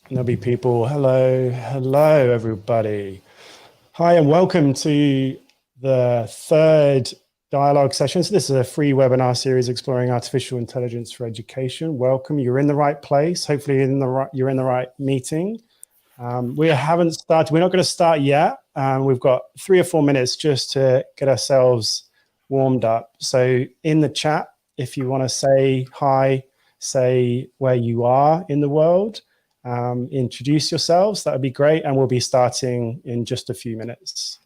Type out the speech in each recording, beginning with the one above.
There'll be people. Hello, hello, everybody. Hi, and welcome to the third dialogue session. So this is a free webinar series exploring artificial intelligence for education. Welcome. You're in the right place. Hopefully, you're in the right meeting. We haven't started. We're not going to start yet. We've got 3 or 4 minutes just to get ourselves warmed up. So in the chat, if you want to say hi, say where you are in the world, introduce yourselves, that would be great. And we'll be starting in just a few minutes.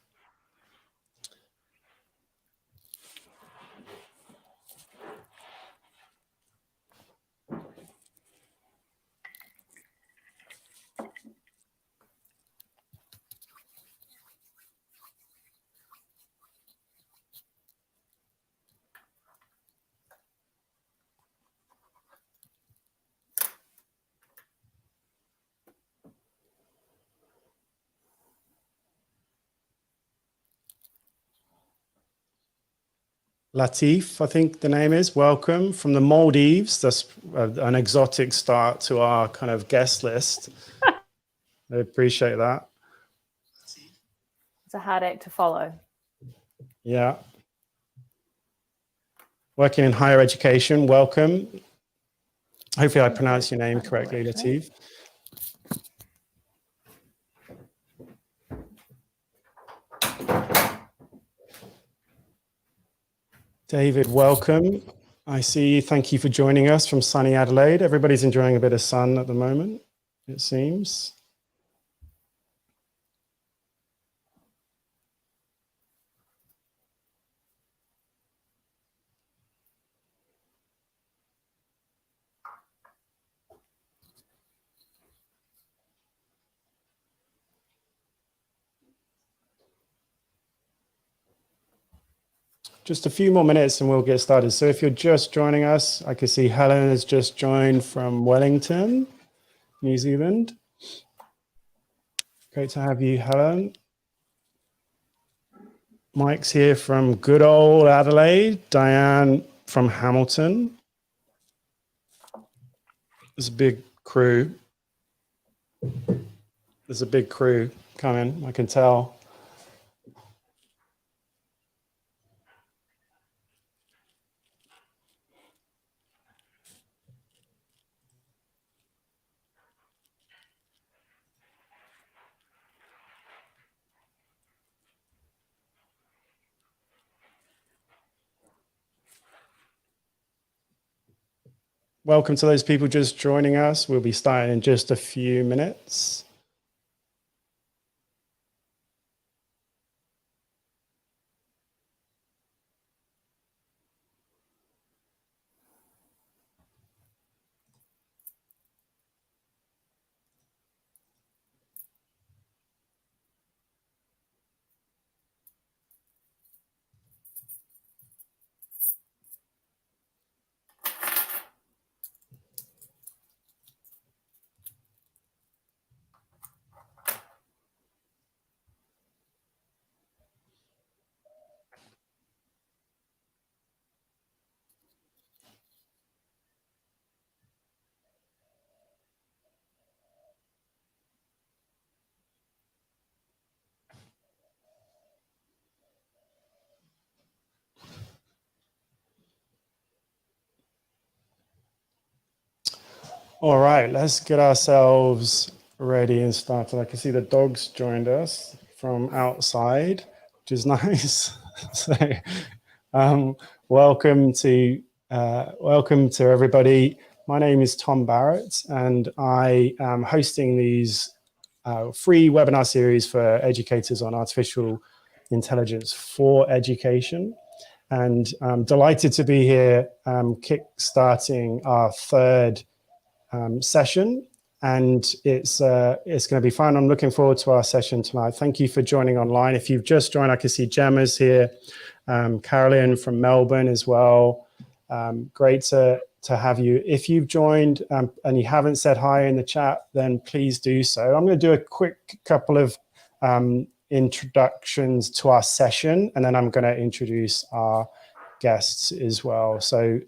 Latif, I think the name is. Welcome from the Maldives. That's an exotic start to our kind of guest list. I appreciate that. It's a hard act to follow. Yeah. Working in higher education. Welcome. Hopefully I pronounced your name correctly, Latif. David, welcome. I see you. Thank you for joining us from sunny Adelaide. Everybody's enjoying a bit of sun at the moment, it seems. Just a few more minutes and we'll get started. So if you're just joining us, I can see Helen has just joined from Wellington, New Zealand. Great to have you, Helen. Mike's here from good old Adelaide. Diane from Hamilton. There's a big crew. There's a big crew coming, I can tell. Welcome to those people just joining us. We'll be starting in just a few minutes. All right, let's get ourselves ready and started. I can see the dogs joined us from outside, which is nice. So, welcome to everybody. My name is Tom Barrett, and I am hosting these free webinar series for educators on artificial intelligence for education. And I'm delighted to be here, kick-starting our third session, and it's going to be fun. I'm looking forward to our session tonight. Thank you for joining online. If you've just joined, I can see Gemma's here, Carolyn from Melbourne as well. Great to have you. If you've joined and you haven't said hi in the chat, then please do so. I'm going to do a quick couple of introductions to our session, and then I'm going to introduce our guests as well. So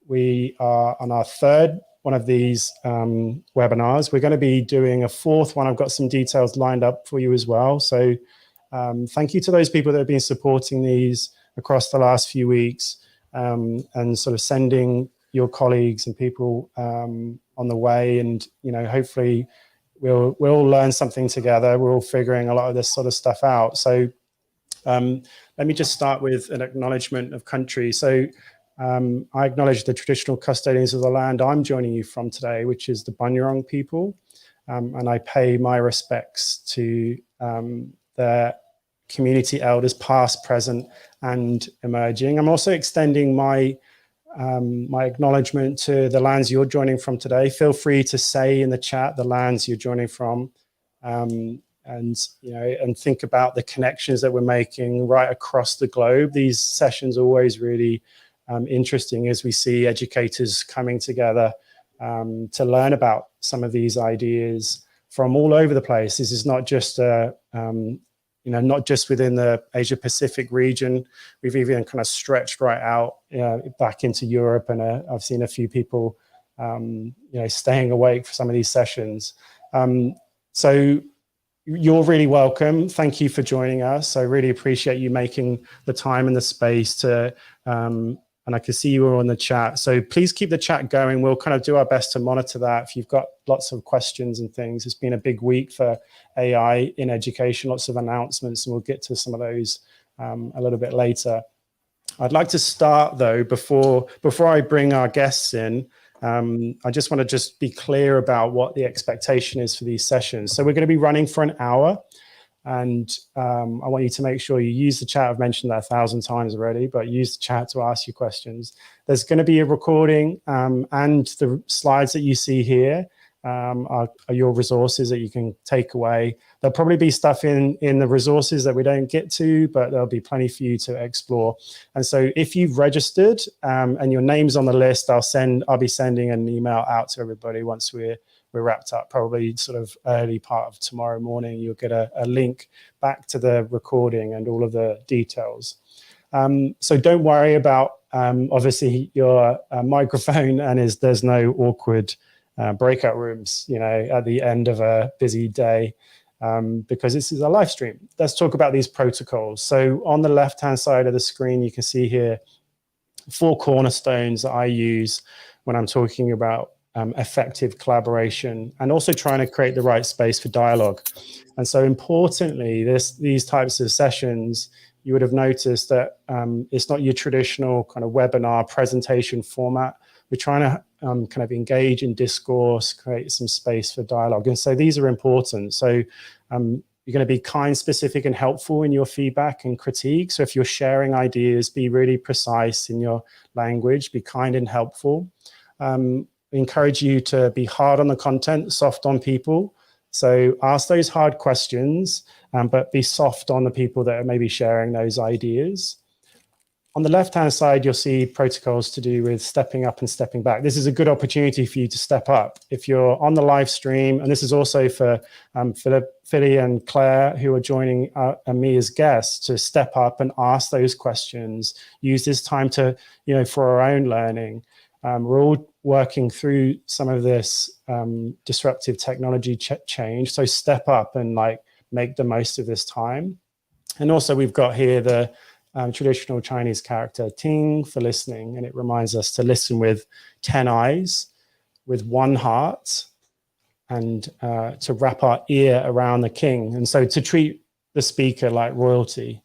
we are on our third one of these webinars. We're going to be doing a fourth one. I've got some details lined up for you as well. So thank you to those people that have been supporting these across the last few weeks, and sort of sending your colleagues and people on the way. And, you know, hopefully we'll learn something together. We're all figuring a lot of this sort of stuff out. So let me just start with an acknowledgement of country. So I acknowledge the traditional custodians of the land I'm joining you from today, which is the Bunurong people. And I pay my respects to their community elders, past, present, and emerging. I'm also extending my acknowledgement to the lands you're joining from today. Feel free to say in the chat the lands you're joining from, and you know, and think about the connections that we're making right across the globe. These sessions are always really interesting as we see educators coming together to learn about some of these ideas from all over the place. This is not just you know, not just within the Asia Pacific region. We've even kind of stretched right out back into Europe, and I've seen a few people you know, staying awake for some of these sessions. So you're really welcome. Thank you for joining us. I really appreciate you making the time and the space to, and I can see you all in the chat. So please keep the chat going. We'll kind of do our best to monitor that. If you've got lots of questions and things, it's been a big week for AI in education, lots of announcements, and we'll get to some of those a little bit later. I'd like to start though, before I bring our guests in, I just want to just be clear about what the expectation is for these sessions. So we're going to be running for an hour, and I want you to make sure you use the chat. I've mentioned that 1,000 times already, but use the chat to ask your questions. There's going to be a recording, and the slides that you see here are your resources that you can take away. There'll probably be stuff in the resources that we don't get to, but there'll be plenty for you to explore. And so if you've registered and your name's on the list, I'll be sending an email out to everybody once we're wrapped up, probably sort of early part of tomorrow morning. You'll get a link back to the recording and all of the details. So don't worry about obviously your microphone, and there's no awkward breakout rooms, you know, at the end of a busy day, because this is a live stream. Let's talk about these protocols. So on the left-hand side of the screen, you can see here 4 cornerstones that I use when I'm talking about effective collaboration, and also trying to create the right space for dialogue. And so importantly, these types of sessions, you would have noticed that it's not your traditional kind of webinar presentation format. We're trying to kind of engage in discourse, create some space for dialogue. And so these are important. So you're going to be kind, specific, and helpful in your feedback and critique. So if you're sharing ideas, be really precise in your language, be kind and helpful. We encourage you to be hard on the content, soft on people. So ask those hard questions, but be soft on the people that are maybe sharing those ideas. On the left-hand side, you'll see protocols to do with stepping up and stepping back. This is a good opportunity for you to step up. If you're on the live stream, and this is also for Philly and Claire, who are joining me as guests, to step up and ask those questions. Use this time to, you know, for our own learning. We're all working through some of this disruptive technology change. So step up and like make the most of this time. And also we've got here the traditional Chinese character Ting for listening, and it reminds us to listen with 10 eyes, with one heart, and to wrap our ear around the king, and so to treat the speaker like royalty.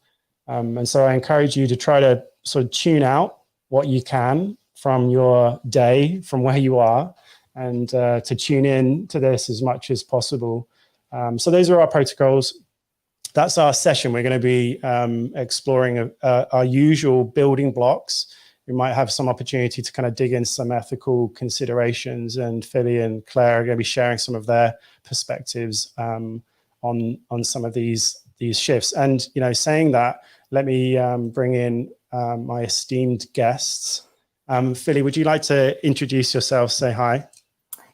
And so I encourage you to try to sort of tune out what you can from your day, from where you are, and to tune in to this as much as possible. So those are our protocols. That's our session. We're going to be exploring our usual building blocks. We might have some opportunity to kind of dig in some ethical considerations, and Philly and Claire are going to be sharing some of their perspectives on some of these shifts. And, you know, saying that, let me bring in my esteemed guests. Philly, would you like to introduce yourself? Say hi.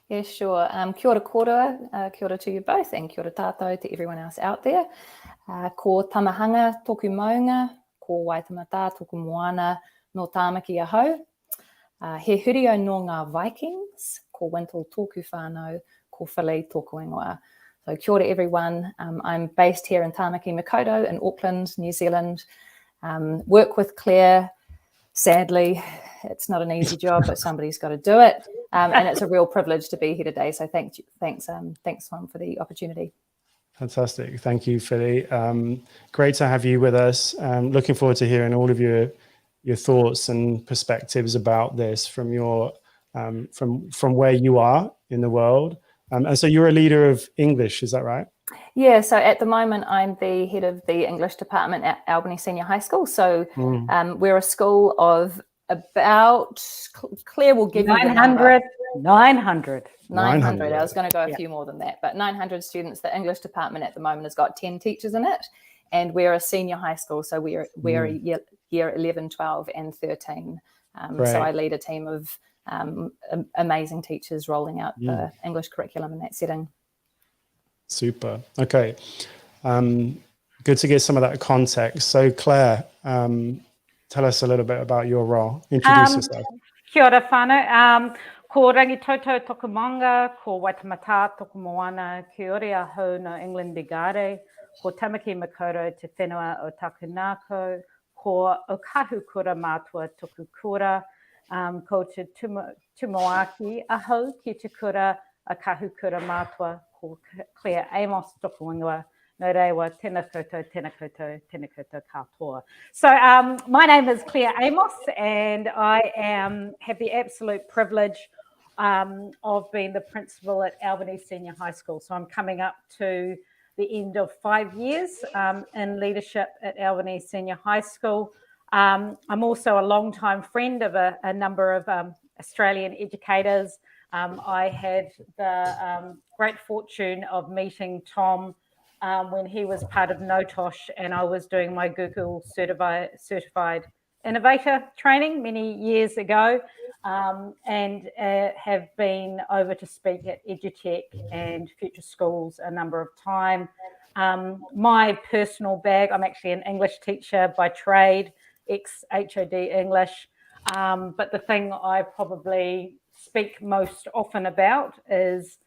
Yeah, sure. Kia ora kōrua, kia ora to you both, and kia ora tātou to everyone else out there. Ko tamahanga toku maunga, ko waitamata toku moana no tāmaki ahau. He hurio no ngā Vikings, ko Wintle tōku whānau, ko Philly tōku ingoa. So kia ora everyone. I'm based here in Tāmaki Makaurau in Auckland, New Zealand. Work with Claire. Sadly, it's not an easy job, but somebody's got to do it. And it's a real privilege to be here today. So thanks, Tom, for the opportunity. Fantastic. Thank you, Philly. Great to have you with us. Looking forward to hearing all of your thoughts and perspectives about this from your from where you are in the world. And so you're a leader of English, is that right? Yeah, so at the moment, I'm the head of the English department at Albany Senior High School. So we're a school of about, Claire will give you the number. 900. 900. I was going to go a few more than that, but 900 students. The English department at the moment has got 10 teachers in it, and we're a senior high school, so we're year 11, 12, and 13. So I lead a team of amazing teachers rolling out the English curriculum in that setting. Super. Okay. Good to get some of that context. So Claire, tell us a little bit about your role. Introduce yourself. Kia ora whānau. Ko rangitoto toku manga, ko waitamata toku moana, ki ore ahau no England de Gare, ko Tamaki Makaurau te whenua o Takunako, ko Okahukura mātua toku kura, ko te tumoaki ahau ki te kura Okahukura mātua, ko Claire Amos toku ingoa, no rewa, tēnā koutou, tēnā koutou, tēnā koutou katoa. So my name is Claire Amos, and I have the absolute privilege of being the principal at Albany Senior High School. So I'm coming up to the end of 5 years in leadership at Albany Senior High School. I'm also a long-time friend of a number of Australian educators. I had the great fortune of meeting Tom when he was part of NOTOSH, and I was doing my Google certified innovator training many years ago, and have been over to speak at EduTech and Future Schools a number of times. My personal bag, I'm actually an English teacher by trade, ex-HOD English, but the thing I probably speak most often about is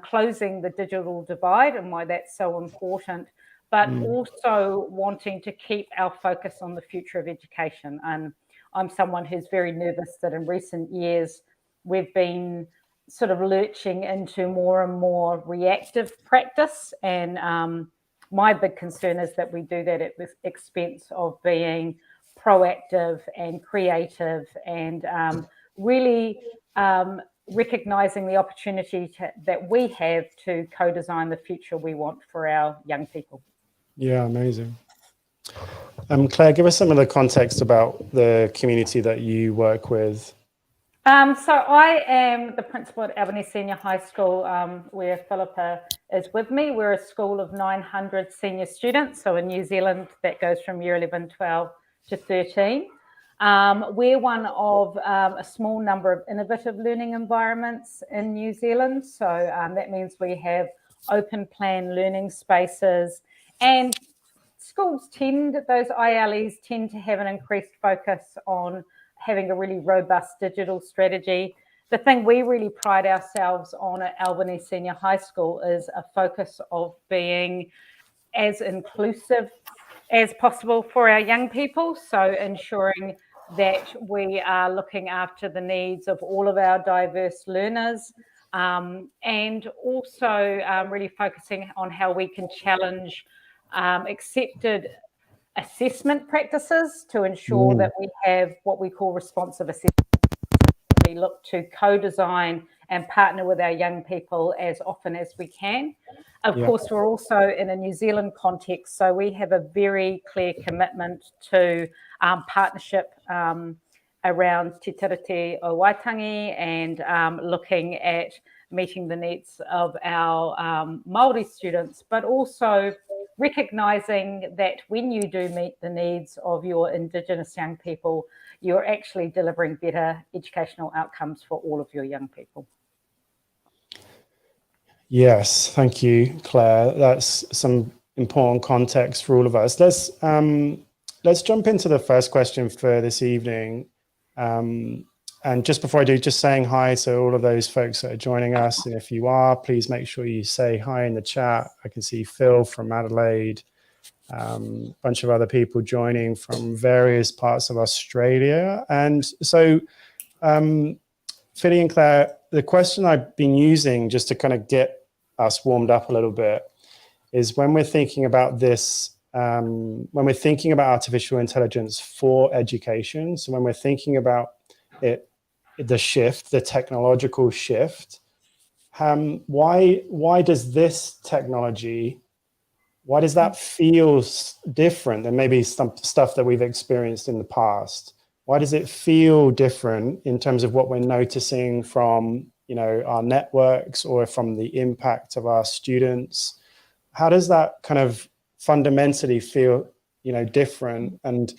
closing the digital divide and why that's so important, but also wanting to keep our focus on the future of education. And I'm someone who's very nervous that in recent years we've been sort of lurching into more and more reactive practice, and my big concern is that we do that at the expense of being proactive and creative and really recognizing the opportunity that we have to co-design the future we want for our young people. Yeah, amazing. Claire, give us some of the context about the community that you work with. So I am the principal at Albany Senior High School, where Philippa is with me. We're a school of 900 senior students. So in New Zealand, that goes from year 11, 12 to 13. We're one of a small number of innovative learning environments in New Zealand. So that means we have open plan learning spaces, and schools those ILEs tend to have an increased focus on having a really robust digital strategy. The thing we really pride ourselves on at Albany Senior High School is a focus of being as inclusive as possible for our young people. So ensuring that we are looking after the needs of all of our diverse learners, and also really focusing on how we can challenge accepted assessment practices to ensure that we have what we call responsive assessment. We look to co-design and partner with our young people as often as we can. Of course, we're also in a New Zealand context, so we have a very clear commitment to partnership around Te Tiriti o Waitangi and looking at meeting the needs of our Māori students, but also recognising that when you do meet the needs of your Indigenous young people, you're actually delivering better educational outcomes for all of your young people. Yes, thank you, Claire. That's some important context for all of us. Let's jump into the first question for this evening. And And just before I do, just saying hi to all of those folks that are joining us. And if you are, please make sure you say hi in the chat. I can see Phil from Adelaide, a bunch of other people joining from various parts of Australia. And so, Philly and Claire, the question I've been using just to kind of get us warmed up a little bit is when we're thinking about this, when we're thinking about artificial intelligence for education, so when we're thinking about it, the shift, the technological shift, why does this technology, why does that feel different than maybe some stuff that we've experienced in the past? Why does it feel different in terms of what we're noticing from, you know, our networks or from the impact of our students? How does that kind of fundamentally feel, you know, different? And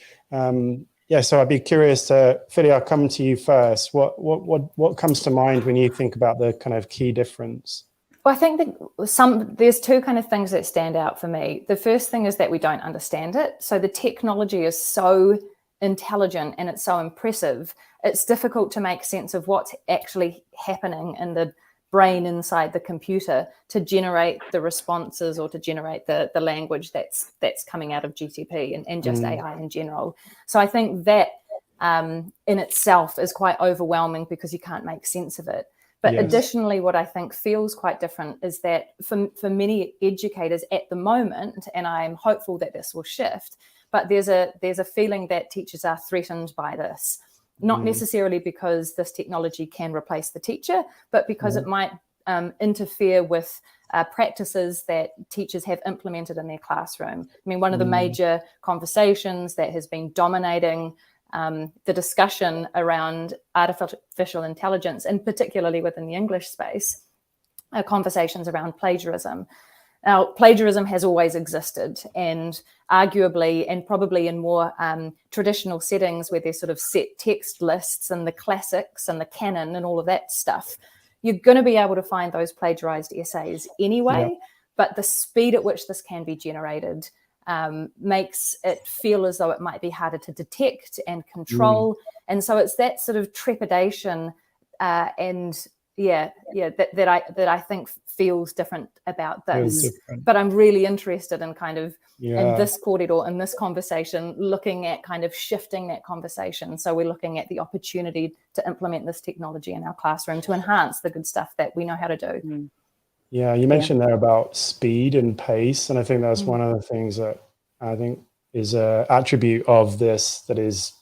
yeah, so I'd be curious to, Philly, I'll come to you first. What comes to mind when you think about the kind of key difference? Well, I think that there's two kind of things that stand out for me. The first thing is that we don't understand it. So the technology is so intelligent and it's so impressive. It's difficult to make sense of what's actually happening in the brain inside the computer to generate the responses or to generate the language that's coming out of GTP and just AI in general. So I think that in itself is quite overwhelming because you can't make sense of it. But yes. Additionally, what I think feels quite different is that for many educators at the moment, and I'm hopeful that this will shift, but there's a feeling that teachers are threatened by this, not necessarily because this technology can replace the teacher, but because it might interfere with practices that teachers have implemented in their classroom. I mean, one of the major conversations that has been dominating the discussion around artificial intelligence, and particularly within the English space, are conversations around plagiarism. Now, plagiarism has always existed, and arguably, and probably in more traditional settings where there's sort of set text lists and the classics and the canon and all of that stuff, you're going to be able to find those plagiarized essays anyway, but the speed at which this can be generated makes it feel as though it might be harder to detect and control. And so it's that sort of trepidation that I think feels different about this. But I'm really interested in kind of in this corridor, in this conversation, looking at kind of shifting that conversation. So we're looking at the opportunity to implement this technology in our classroom to enhance the good stuff that we know how to do. Yeah, you mentioned there about speed and pace, and I think that's one of the things that I think is an attribute of this that is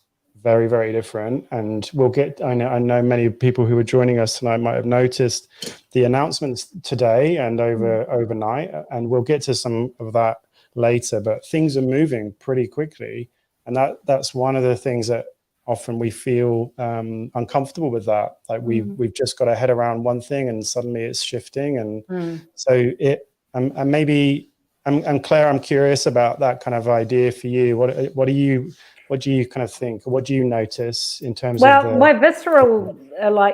very, very different. And we'll get, I know many people who are joining us tonight might have noticed the announcements today and overnight, and we'll get to some of that later, but things are moving pretty quickly. And that's one of the things that often we feel uncomfortable with that. Like we've just got our head around one thing and suddenly it's shifting. And so and maybe, and Claire, I'm curious about that kind of idea for you. What do you kind of think? What do you notice in terms of my visceral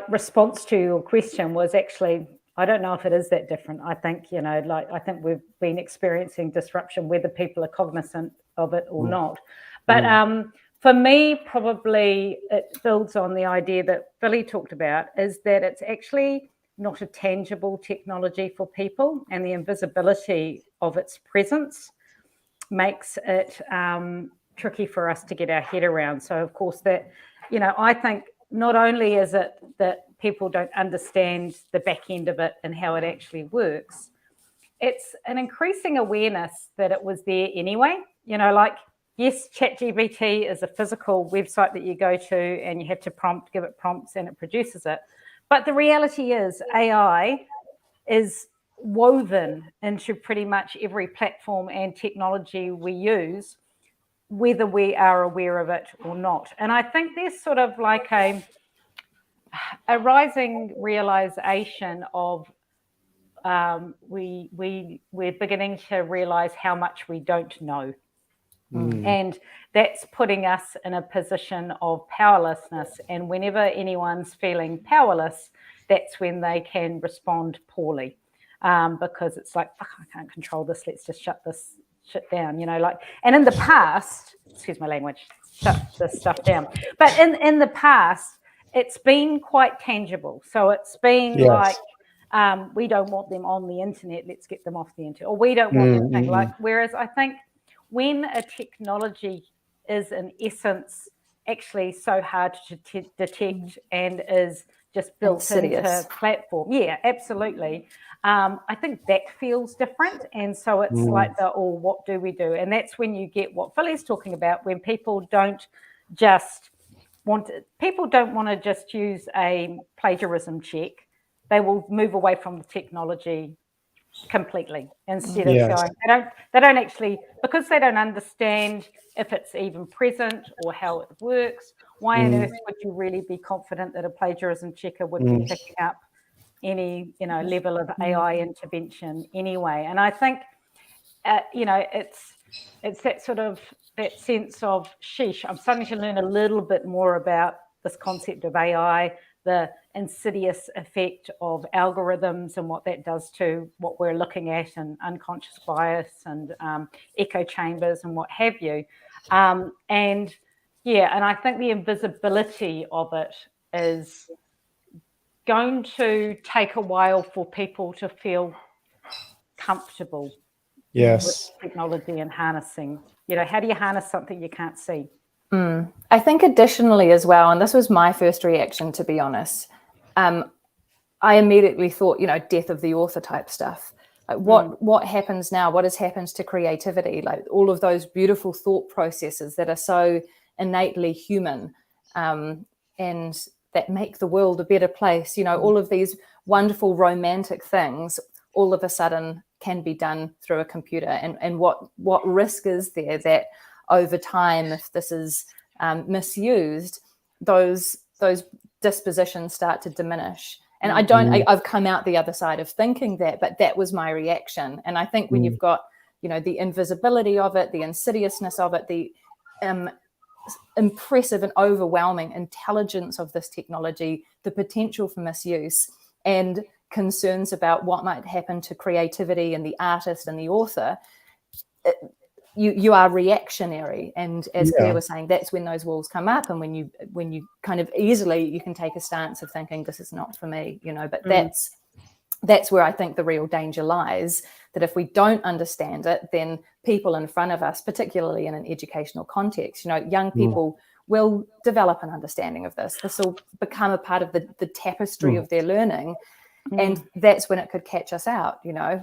response to your question was actually, I don't know if it is that different. I think, I think we've been experiencing disruption, whether people are cognizant of it or not. But for me, probably it builds on the idea that Billy talked about, is that it's actually not a tangible technology for people, and the invisibility of its presence makes it tricky for us to get our head around. So of course that, I think not only is it that people don't understand the back end of it and how it actually works, it's an increasing awareness that it was there anyway. Yes, ChatGPT is a physical website that you go to and you have to give it prompts and it produces it. But the reality is AI is woven into pretty much every platform and technology we use, whether we are aware of it or not. And I think there's sort of like a rising realization of we're beginning to realize how much we don't know. And that's putting us in a position of powerlessness. And whenever anyone's feeling powerless, that's when they can respond poorly, because it's like, fuck, I can't control this. Let's just shut this shit down, And in the past, excuse my language, shut this stuff down. But in the past, it's been quite tangible. So it's been Yes. like, we don't want them on the internet, let's get them off the internet, or we don't want them saying like, whereas I think when a technology is in essence actually so hard to detect and is just built into platform, yeah, absolutely. I think that feels different, and so it's like what do we do? And that's when you get what Philly's talking about, when people don't just want to just use a plagiarism check. They will move away from the technology completely instead of going. They don't actually, because they don't understand if it's even present or how it works. Why on earth would you really be confident that a plagiarism checker would be picking up any level of AI intervention anyway? And I think it's that sort of that sense of sheesh. I'm starting to learn a little bit more about this concept of AI, the insidious effect of algorithms and what that does to what we're looking at, and unconscious bias and echo chambers and what have you. And I think the invisibility of it is going to take a while for people to feel comfortable with technology and harnessing. How do you harness something you can't see? I think additionally as well, and this was my first reaction, to be honest, I immediately thought, death of the author type stuff. Like what happens now? What has happened to creativity? Like all of those beautiful thought processes that are so innately human, and that make the world a better place. All of these wonderful romantic things all of a sudden can be done through a computer. And what risk is there that over time, if this is misused, those dispositions start to diminish? And I've come out the other side of thinking that, but that was my reaction. And I think when you've got, the invisibility of it, the insidiousness of it, the impressive and overwhelming intelligence of this technology, the potential for misuse, and concerns about what might happen to creativity and the artist and the author, you are reactionary. And as Claire was saying, that's when those walls come up, and when you kind of easily you can take a stance of thinking this is not for me, but that's where I think the real danger lies, that if we don't understand it, then people in front of us, particularly in an educational context, young people will develop an understanding of this. This will become a part of the tapestry of their learning. And that's when it could catch us out,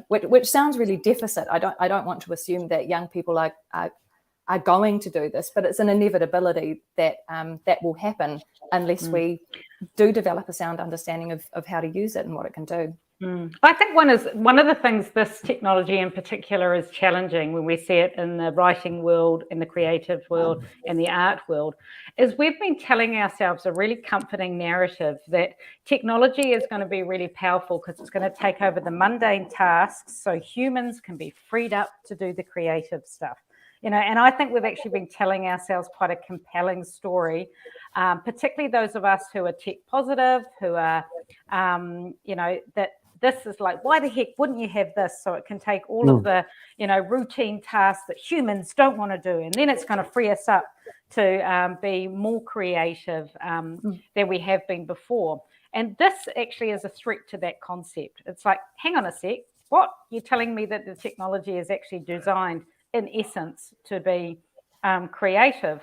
which sounds really deficit. I don't want to assume that young people are going to do this, but it's an inevitability that that will happen unless we do develop a sound understanding of how to use it and what it can do. I think one of the things this technology in particular is challenging when we see it in the writing world, in the creative world, in the art world, is we've been telling ourselves a really comforting narrative that technology is going to be really powerful because it's going to take over the mundane tasks so humans can be freed up to do the creative stuff. And I think we've actually been telling ourselves quite a compelling story, particularly those of us who are tech positive, who are, that this is like, why the heck wouldn't you have this? So it can take all of the, routine tasks that humans don't want to do. And then it's going to free us up to be more creative than we have been before. And this actually is a threat to that concept. It's like, hang on a sec, what? You're telling me that the technology is actually designed in essence to be creative?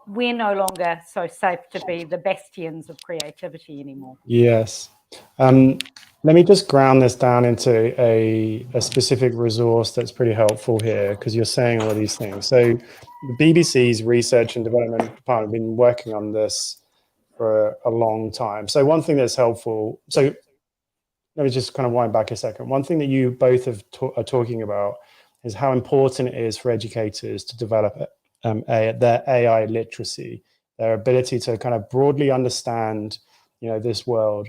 We're no longer so safe to be the bastions of creativity anymore. Yes. Let me just ground this down into a specific resource that's pretty helpful here, because you're saying all of these things. So the BBC's Research and Development Department have been working on this for a long time. So one thing that's helpful, so let me just kind of wind back a second. One thing that you both are talking about is how important it is for educators to develop their AI literacy, their ability to kind of broadly understand, this world.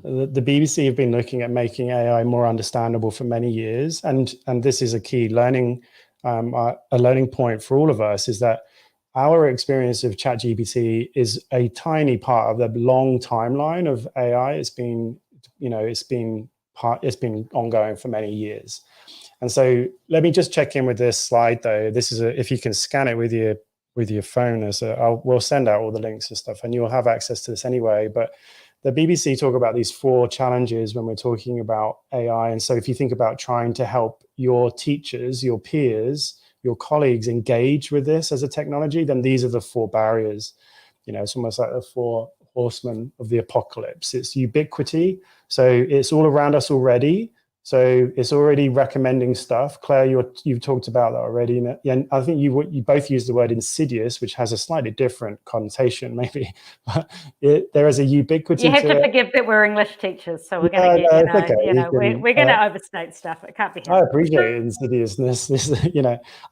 The BBC have been looking at making AI more understandable for many years, and this is a key learning point for all of us, is that our experience of ChatGPT is a tiny part of the long timeline of AI. It's been ongoing for many years. And so let me just check in with this slide, though. This is if you can scan it with your with your phone. We'll send out all the links and stuff, and you'll have access to this anyway. But the BBC talk about these 4 challenges when we're talking about AI. And so if you think about trying to help your teachers, your peers, your colleagues engage with this as a technology, then these are the 4 barriers. It's almost like the 4 horsemen of the apocalypse. It's ubiquity. So it's all around us already. So it's already recommending stuff. Claire, you've talked about that already. And I think you both used the word insidious, which has a slightly different connotation, maybe. But there is a ubiquity. You have to forgive that we're English teachers, so we're going to get, we're going to overstate stuff. It can't be helped. I appreciate insidiousness.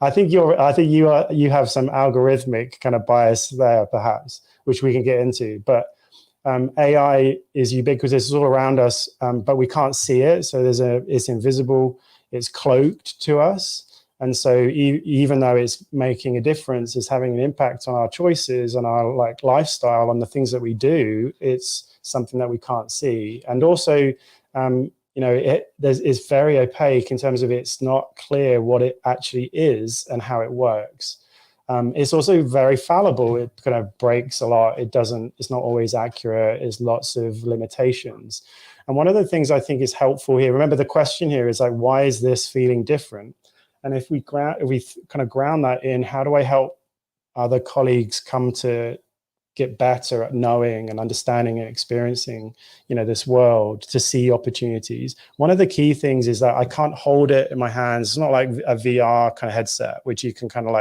I think you have some algorithmic kind of bias there, perhaps, which we can get into. But AI is ubiquitous, it's all around us, but we can't see it. So it's invisible, it's cloaked to us. And so even though it's making a difference, it's having an impact on our choices, on our lifestyle, on the things that we do, it's something that we can't see. And also, it's very opaque in terms of it's not clear what it actually is and how it works. It's also very fallible. It kind of breaks a lot. It's not always accurate. There's lots of limitations. And one of the things I think is helpful here, remember the question here is why is this feeling different? And if we kind of ground that in, how do I help other colleagues come to get better at knowing and understanding and experiencing, this world, to see opportunities? One of the key things is that I can't hold it in my hands. It's not like a VR kind of headset, which you can kind of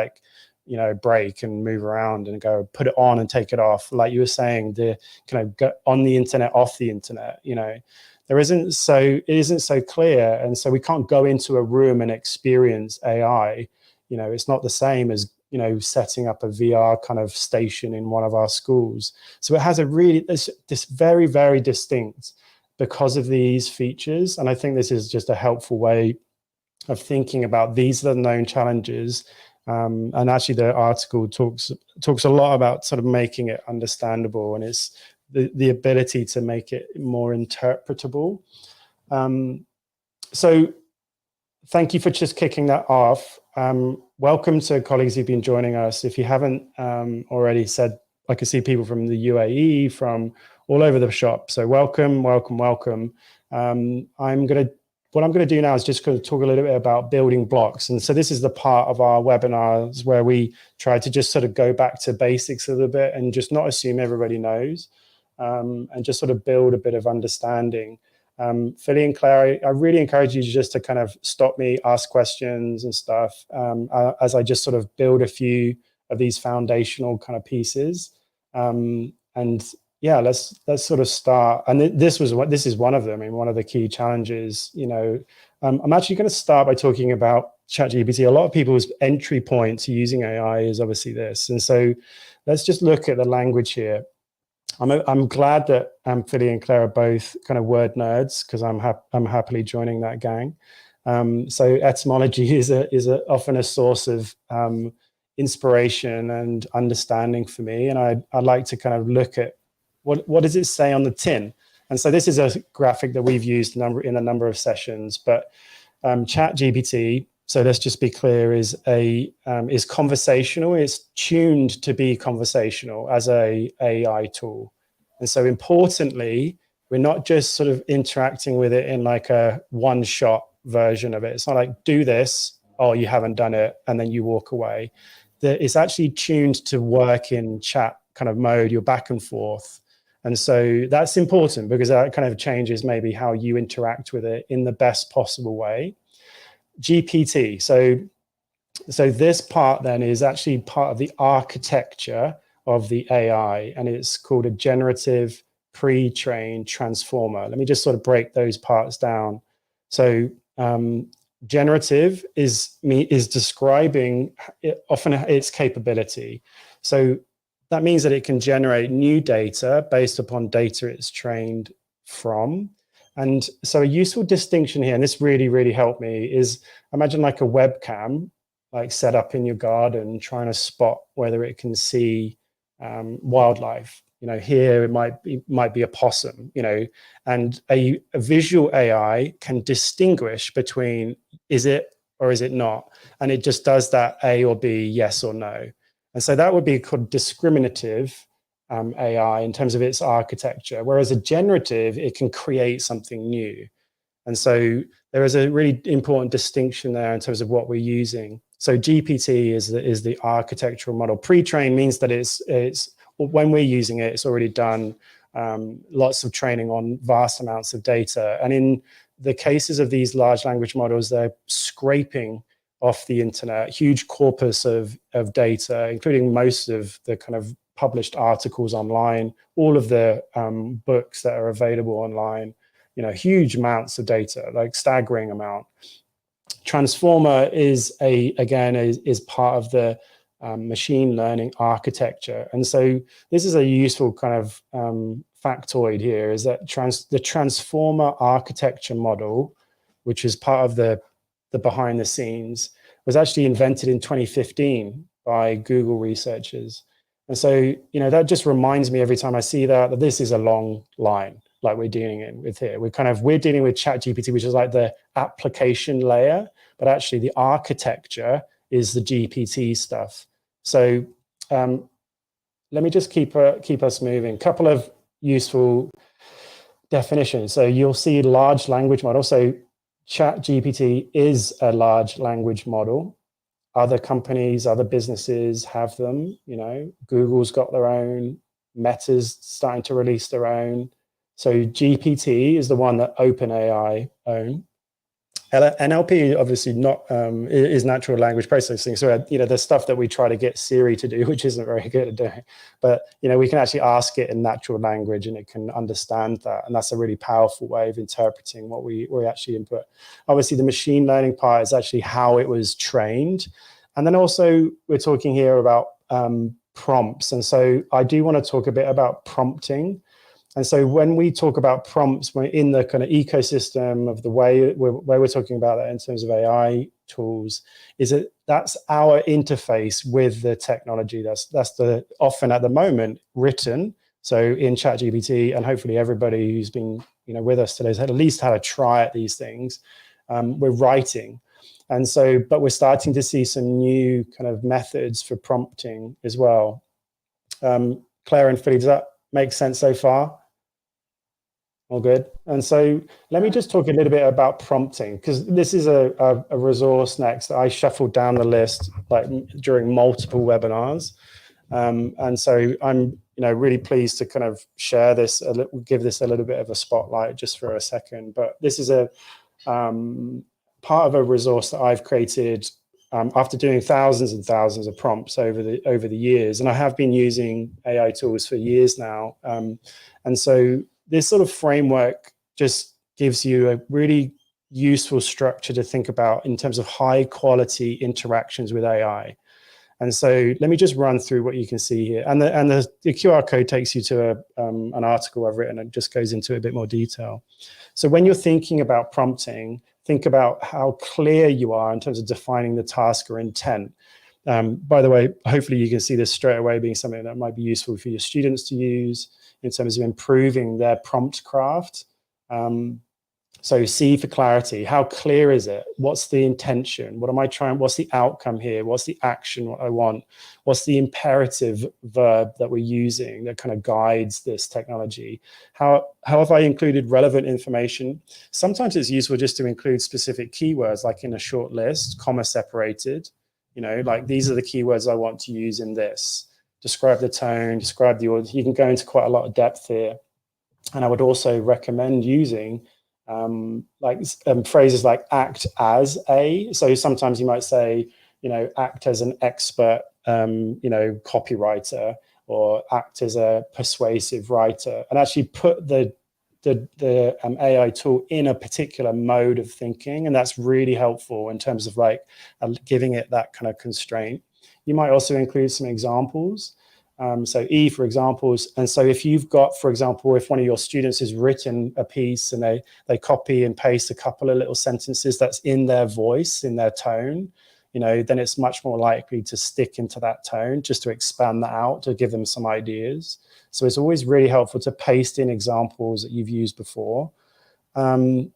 break and move around and go put it on and take it off. Like you were saying, the kind of go on the internet, off the internet, it isn't so clear. And so we can't go into a room and experience AI. It's not the same as, setting up a VR kind of station in one of our schools. So it has this very, very distinct because of these features. And I think this is just a helpful way of thinking about these are the known challenges. And actually the article talks a lot about sort of making it understandable, and it's the ability to make it more interpretable. So thank you for just kicking that off. Welcome to colleagues who've been joining us. If you haven't already said, I can see people from the UAE, from all over the shop. So welcome. What I'm going to do now is just going to talk a little bit about building blocks. And so this is the part of our webinars where we try to just sort of go back to basics a little bit and just not assume everybody knows, and just sort of build a bit of understanding. Philly and Claire, I really encourage you just to kind of stop me, ask questions and stuff, as I just sort of build a few of these foundational kind of pieces. And yeah, let's sort of start. And this is one of them. I mean, one of the key challenges, I'm actually going to start by talking about ChatGPT. A lot of people's entry point to using AI is obviously this. And so let's just look at the language here. I'm glad that Philly and Claire are both kind of word nerds, because I'm happily joining that gang. So etymology is often a source of inspiration and understanding for me. And I'd like to kind of look at what does it say on the tin? And so this is a graphic that we've used in a number of sessions, but ChatGPT, so let's just be clear, is conversational. It's tuned to be conversational as a AI tool. And so importantly, we're not just sort of interacting with it in like a one-shot version of it. It's not like, do this, oh, you haven't done it, and then you walk away. It's actually tuned to work in chat kind of mode, you're back and forth. And so that's important because that kind of changes maybe how you interact with it in the best possible way. GPT. So this part then is actually part of the architecture of the AI, and it's called a generative pre-trained transformer. Let me just sort of break those parts down. So generative is describing often its capability. So that means that it can generate new data based upon data it's trained from. And so a useful distinction here, and this really, really helped me, is imagine like a webcam, like set up in your garden, trying to spot whether it can see wildlife. Here it might be a possum, and a visual AI can distinguish between is it or is it not. And it just does that A or B, yes or no. And so that would be called discriminative AI in terms of its architecture, whereas a generative, it can create something new. And so there is a really important distinction there in terms of what we're using. So GPT is the architectural model. Pre-trained means that it's when we're using it, it's already done lots of training on vast amounts of data. And in the cases of these large language models, they're scraping off the internet, huge corpus of data, including most of the kind of published articles online, all of the books that are available online, huge amounts of data, like staggering amount. Transformer is part of the machine learning architecture. And so this is a useful kind of factoid here, is that the transformer architecture model, which is part of the behind the scenes, was actually invented in 2015 by Google researchers. And so, that just reminds me every time I see that this is a long line, like we're dealing with here. We're dealing with ChatGPT, which is like the application layer, but actually the architecture is the GPT stuff. So let me just keep us moving. Couple of useful definitions. So you'll see large language model. So ChatGPT is a large language model. Other companies, other businesses have them. Google's got their own. Meta's starting to release their own. So GPT is the one that OpenAI own. NLP obviously not is natural language processing. So there's stuff that we try to get Siri to do, which isn't very good at doing. But we can actually ask it in natural language, and it can understand that. And that's a really powerful way of interpreting what we actually input. Obviously, the machine learning part is actually how it was trained, and then also we're talking here about prompts. And so I do want to talk a bit about prompting. And so when we talk about prompts, we're in the kind of ecosystem of the way we're talking about that in terms of AI tools, that's our interface with the technology. That's the often at the moment written. So in ChatGPT, and hopefully everybody who's been with us today has at least had a try at these things. We're writing. And so, but we're starting to see some new kind of methods for prompting as well. Claire and Philly, does that make sense so far? All good. And so let me just talk a little bit about prompting, because this is a resource next that I shuffled down the list like during multiple webinars. And so I'm really pleased to kind of share this, give this a little bit of a spotlight just for a second. But this is a part of a resource that I've created after doing thousands and thousands of prompts over the years. And I have been using AI tools for years now. And so this sort of framework just gives you a really useful structure to think about in terms of high quality interactions with AI. And so let me just run through what you can see here. And the QR code takes you to an article I've written and just goes into a bit more detail. So when you're thinking about prompting, think about how clear you are in terms of defining the task or intent. By the way, hopefully you can see this straight away being something that might be useful for your students to use in terms of improving their prompt craft. So C for clarity. How clear is it? What's the intention? What am I trying? What's the outcome here? What's the action what I want? What's the imperative verb that we're using that kind of guides this technology? How have I included relevant information? Sometimes it's useful just to include specific keywords, like in a short list, comma separated. Like these are the keywords I want to use in this. Describe the tone, describe the order. You can go into quite a lot of depth here. And I would also recommend using phrases like act as a. So sometimes you might say, act as an expert, copywriter, or act as a persuasive writer, and actually put the AI tool in a particular mode of thinking. And that's really helpful in terms of giving it that kind of constraint. You might also include some examples. So E for examples. And so if you've got, for example, if one of your students has written a piece and they copy and paste a couple of little sentences that's in their voice, in their tone, then it's much more likely to stick into that tone, just to expand that out, to give them some ideas. So it's always really helpful to paste in examples that you've used before. And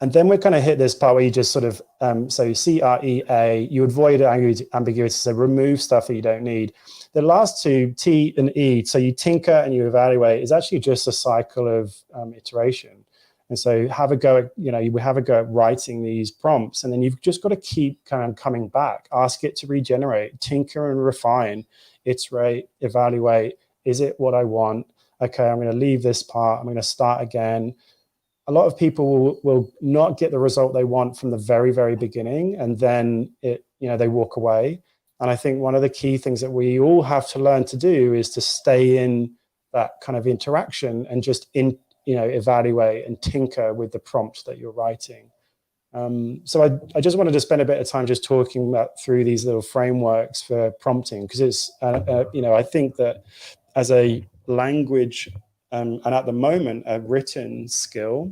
And then we're going to hit this part where you just sort of, so CREA, you avoid ambiguity, so remove stuff that you don't need. The last two, T and E, so you tinker and you evaluate, is actually just a cycle of iteration. And so have a go at, you have a go at writing these prompts, and then you've just got to keep kind of coming back, ask it to regenerate, tinker and refine, iterate, evaluate. Is it what I want? Okay, I'm going to leave this part. I'm going to start again. A lot of people will not get the result they want from the very, very beginning, and then they walk away. And I think one of the key things that we all have to learn to do is to stay in that kind of interaction and just evaluate and tinker with the prompt that you're writing. So I just wanted to spend a bit of time just talking about through these little frameworks for prompting, because it's I think that as a language and at the moment a written skill,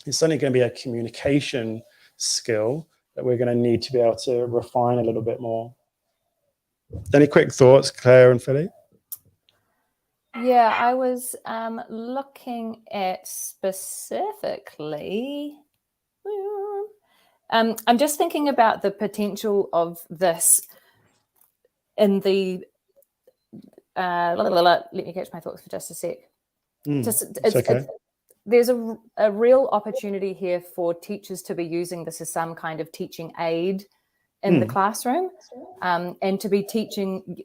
it's certainly going to be a communication skill that we're going to need to be able to refine a little bit more. Any quick thoughts, Claire and Philly? Yeah, I was looking at specifically, I'm just thinking about the potential of this in the, let me catch my thoughts for just a sec. It's okay. There's a real opportunity here for teachers to be using this as some kind of teaching aid in the classroom, and to be teaching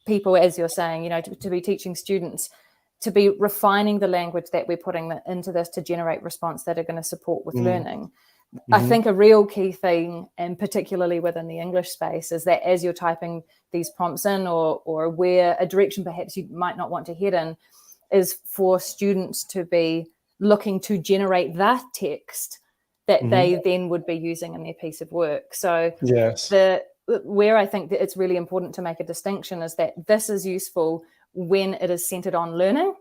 people, as you're saying, to be teaching students, to be refining the language that we're putting into this to generate response that are going to support with learning. I think a real key thing, and particularly within the English space, is that as you're typing these prompts in, or where a direction perhaps you might not want to head in, is for students to be looking to generate that text that they then would be using in their piece of work. So yes, where I think that it's really important to make a distinction is that this is useful when it is centered on learning,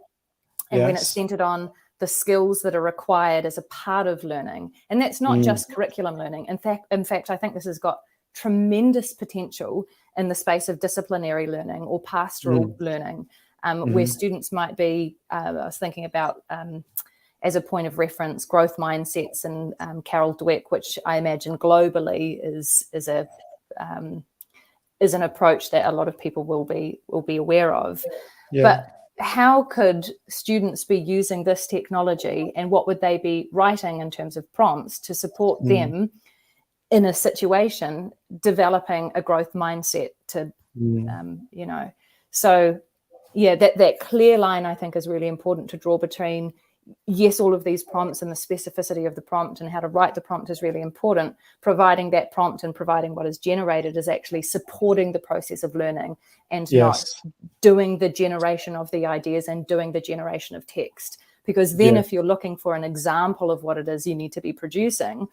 and when it's centered on the skills that are required as a part of learning. And that's not just curriculum learning. In fact, I think this has got tremendous potential in the space of disciplinary learning or pastoral learning, where students might be, I was thinking about, as a point of reference, growth mindsets and Carol Dweck, which I imagine globally is an approach that a lot of people will be aware of. But how could students be using this technology, and what would they be writing in terms of prompts to support them in a situation developing a growth mindset to so that clear line I think is really important to draw between, yes, all of these prompts and the specificity of the prompt and how to write the prompt is really important. Providing that prompt and providing what is generated is actually supporting the process of learning, and not doing the generation of the ideas and doing the generation of text. Because then if you're looking for an example of what it is you need to be producing,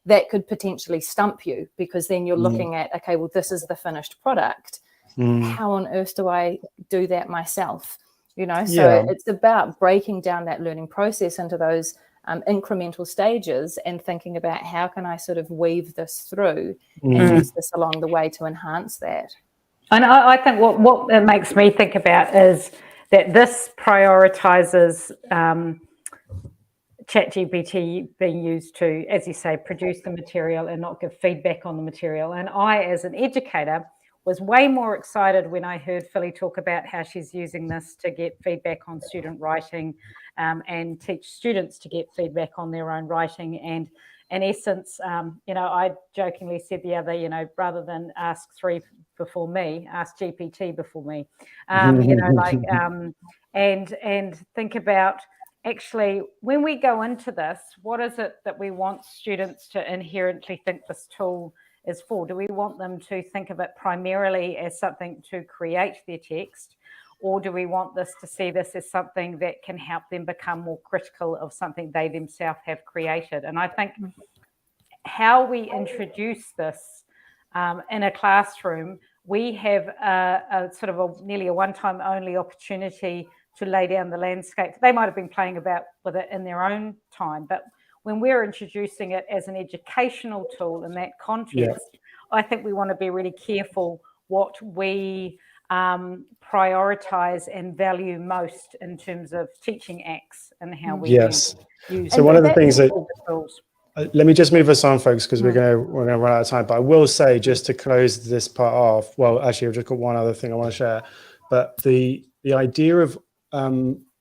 that could potentially stump you, because then you're looking at, okay, well, this is the finished product. How on earth do I do that myself? So it's about breaking down that learning process into those incremental stages and thinking about how can I sort of weave this through and use this along the way to enhance that. And I think what it makes me think about is that this prioritizes ChatGPT being used to, as you say, produce the material and not give feedback on the material. And I, as an educator, was way more excited when I heard Philly talk about how she's using this to get feedback on student writing, and teach students to get feedback on their own writing. And in essence, I jokingly said the other, rather than ask 3 before me, ask GPT before me, and think about, actually, when we go into this, what is it that we want students to inherently think this tool is for? Do we want them to think of it primarily as something to create their text, or do we want this to see this as something that can help them become more critical of something they themselves have created? And I think how we introduce this in a classroom, we have a sort of nearly a one-time only opportunity to lay down the landscape. They might have been playing about with it in their own time, but when we're introducing it as an educational tool in that context, I think we want to be really careful what we prioritize and value most in terms of teaching acts and how we use. So one of the things that Let me just move us on, folks, because we're gonna run out of time. But I will say, just to close this part off, well, actually, I've just got one other thing I want to share. But the idea of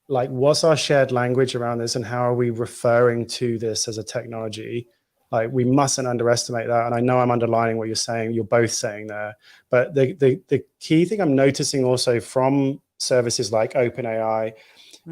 like, what's our shared language around this, and how are we referring to this as a technology? Like, we mustn't underestimate that. And I know I'm underlining what you're saying. You're both saying there. But the key thing I'm noticing also from services like OpenAI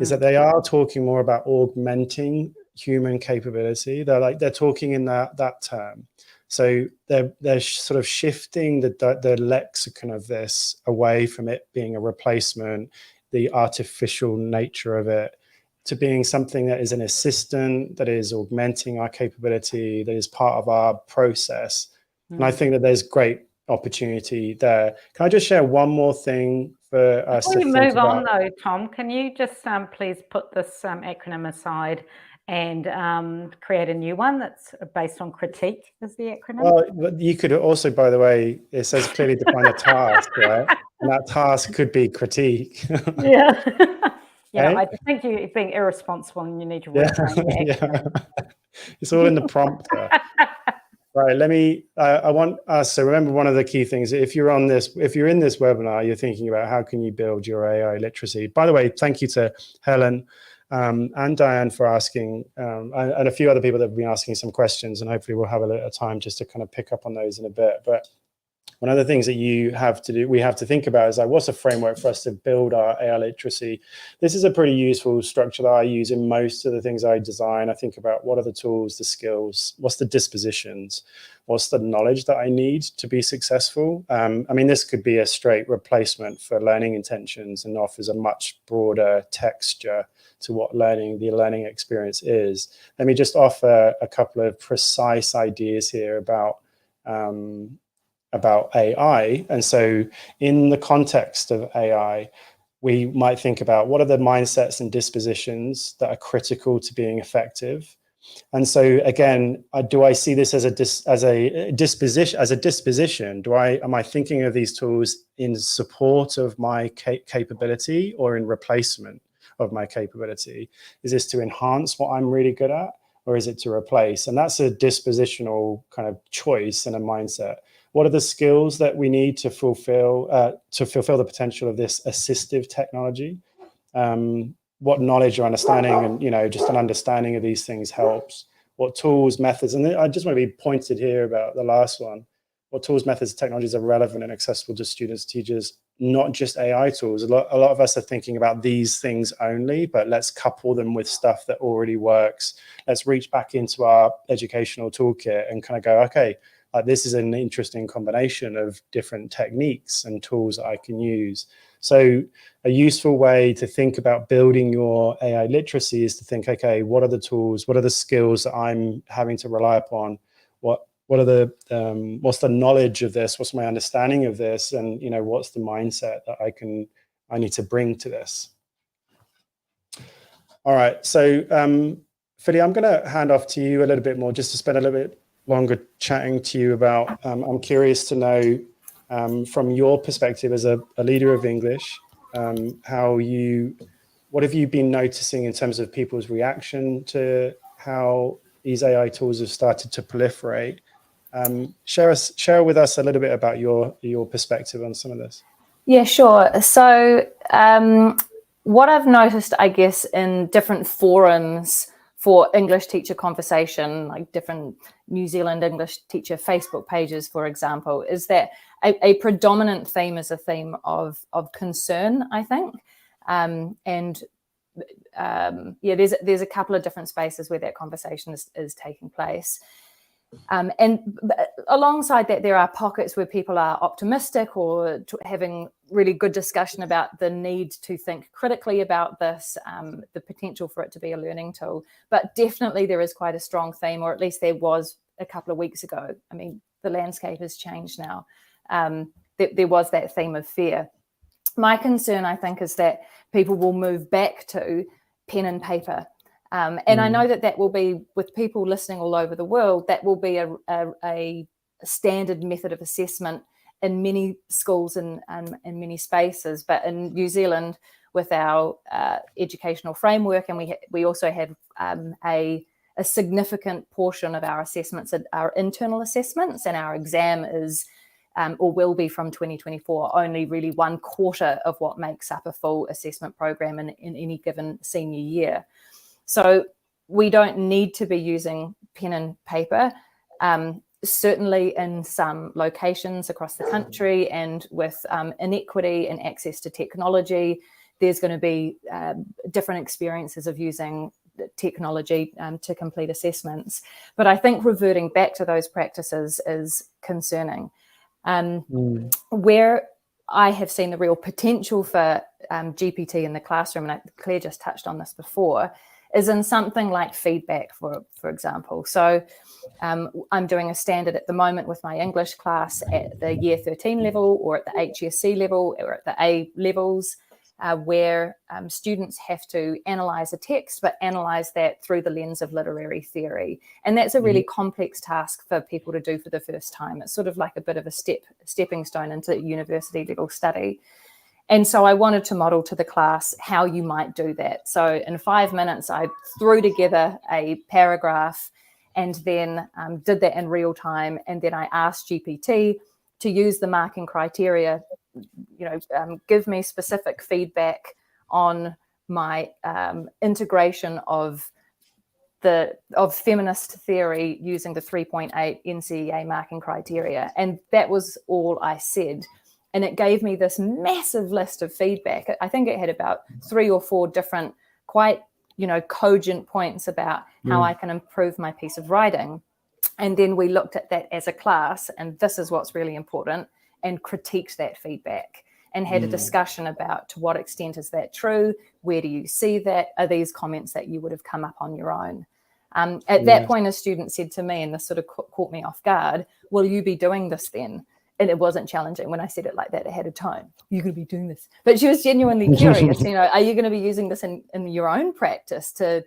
is that they are talking more about augmenting human capability. They're talking in that term. So they're sort of shifting the lexicon of this away from it being a replacement, the artificial nature of it, to being something that is an assistant, that is augmenting our capability, that is part of our process. And I think that there's great opportunity there. Can I just share one more thing for us Before to you think move about? on though, Tom, can you just please put this acronym aside and create a new one that's based on critique is the acronym? Well, you could also, by the way, it says clearly define a task, right? And that task could be critique. Yeah. You know, Okay? I just think you're being irresponsible and you need to reframe the acronym. It's all in the prompter. Right, I want us, so remember, one of the key things, if you're in this webinar, you're thinking about how can you build your AI literacy. By the way, thank you to Helen and Diane for asking, and a few other people that have been asking some questions, and hopefully we'll have a little time just to kind of pick up on those in a bit. But one of the things that we have to think about is, like, what's a framework for us to build our AI literacy? This is a pretty useful structure that I use in most of the things I design. I think about what are the tools, the skills, what's the dispositions, what's the knowledge that I need to be successful? I mean, this could be a straight replacement for learning intentions and offers a much broader texture to what the learning experience is. Let me just offer a couple of precise ideas here about AI. And so in the context of AI, we might think about what are the mindsets and dispositions that are critical to being effective. And so again, do I see this as a disposition? Am I thinking of these tools in support of my capability or in replacement of my capability? Is this to enhance what I'm really good at, or is it to replace? And that's a dispositional kind of choice and a mindset. What are the skills that we need to fulfill the potential of this assistive technology? What knowledge or understanding, and just an understanding of these things helps. What tools, methods, and I just want to be pointed here about the last one. What tools, methods, technologies are relevant and accessible to students, teachers, not just AI tools. A lot of us are thinking about these things only, but let's couple them with stuff that already works. Let's reach back into our educational toolkit and kind of go, okay, this is an interesting combination of different techniques and tools that I can use. So a useful way to think about building your AI literacy is to think, okay, what are the tools? What are the skills that I'm having to rely upon? What are the what's the knowledge of this? What's my understanding of this? And what's the mindset that I need to bring to this? All right. So Philly, I'm going to hand off to you a little bit more, just to spend a little bit longer chatting to you about, I'm curious to know from your perspective as a leader of English, what have you been noticing in terms of people's reaction to how these AI tools have started to proliferate? Share with us a little bit about your perspective on some of this. Yeah, sure. So what I've noticed, I guess, in different forums for English teacher conversation, like different New Zealand English teacher Facebook pages, for example, is that a predominant theme is a theme of concern, I think. There's a couple of different spaces where that conversation is taking place. And alongside that, there are pockets where people are optimistic or having really good discussion about the need to think critically about this, the potential for it to be a learning tool. But definitely there is quite a strong theme, or at least there was a couple of weeks ago. I mean, the landscape has changed now. There was that theme of fear. My concern, I think, is that people will move back to pen and paper. And I know that will be, with people listening all over the world, that will be a standard method of assessment in many schools and many spaces. But in New Zealand, with our educational framework, and we also have a a significant portion of our assessments are internal assessments, and our exam is or will be from 2024 only really 1/4 of what makes up a full assessment program in any given senior year. So we don't need to be using pen and paper. Certainly in some locations across the country, and with inequity and access to technology, there's going to be different experiences of using technology to complete assessments. But I think reverting back to those practices is concerning. Where I have seen the real potential for GPT in the classroom, and Claire just touched on this before, is in something like feedback, for example. So I'm doing a standard at the moment with my English class at the year 13 level, or at the HSC level, or at the A levels, where students have to analyse a text, but analyse that through the lens of literary theory. And that's a really complex task for people to do for the first time. It's sort of like a bit of a stepping stone into university level study. And so I wanted to model to the class how you might do that. So in 5 minutes, I threw together a paragraph and then did that in real time. And then I asked GPT to use the marking criteria, give me specific feedback on my integration of feminist theory using the 3.8 NCEA marking criteria. And that was all I said. And it gave me this massive list of feedback. I think it had about 3 or 4 different quite, cogent points about how I can improve my piece of writing. And then we looked at that as a class, and this is what's really important, and critiqued that feedback and had a discussion about, to what extent is that true? Where do you see that? Are these comments that you would have come up on your own? At that point, a student said to me, and this sort of caught me off guard, will you be doing this then? And it wasn't challenging when I said it like that. It had a tone. You're going to be doing this. But she was genuinely curious. Are you going to be using this in your own practice to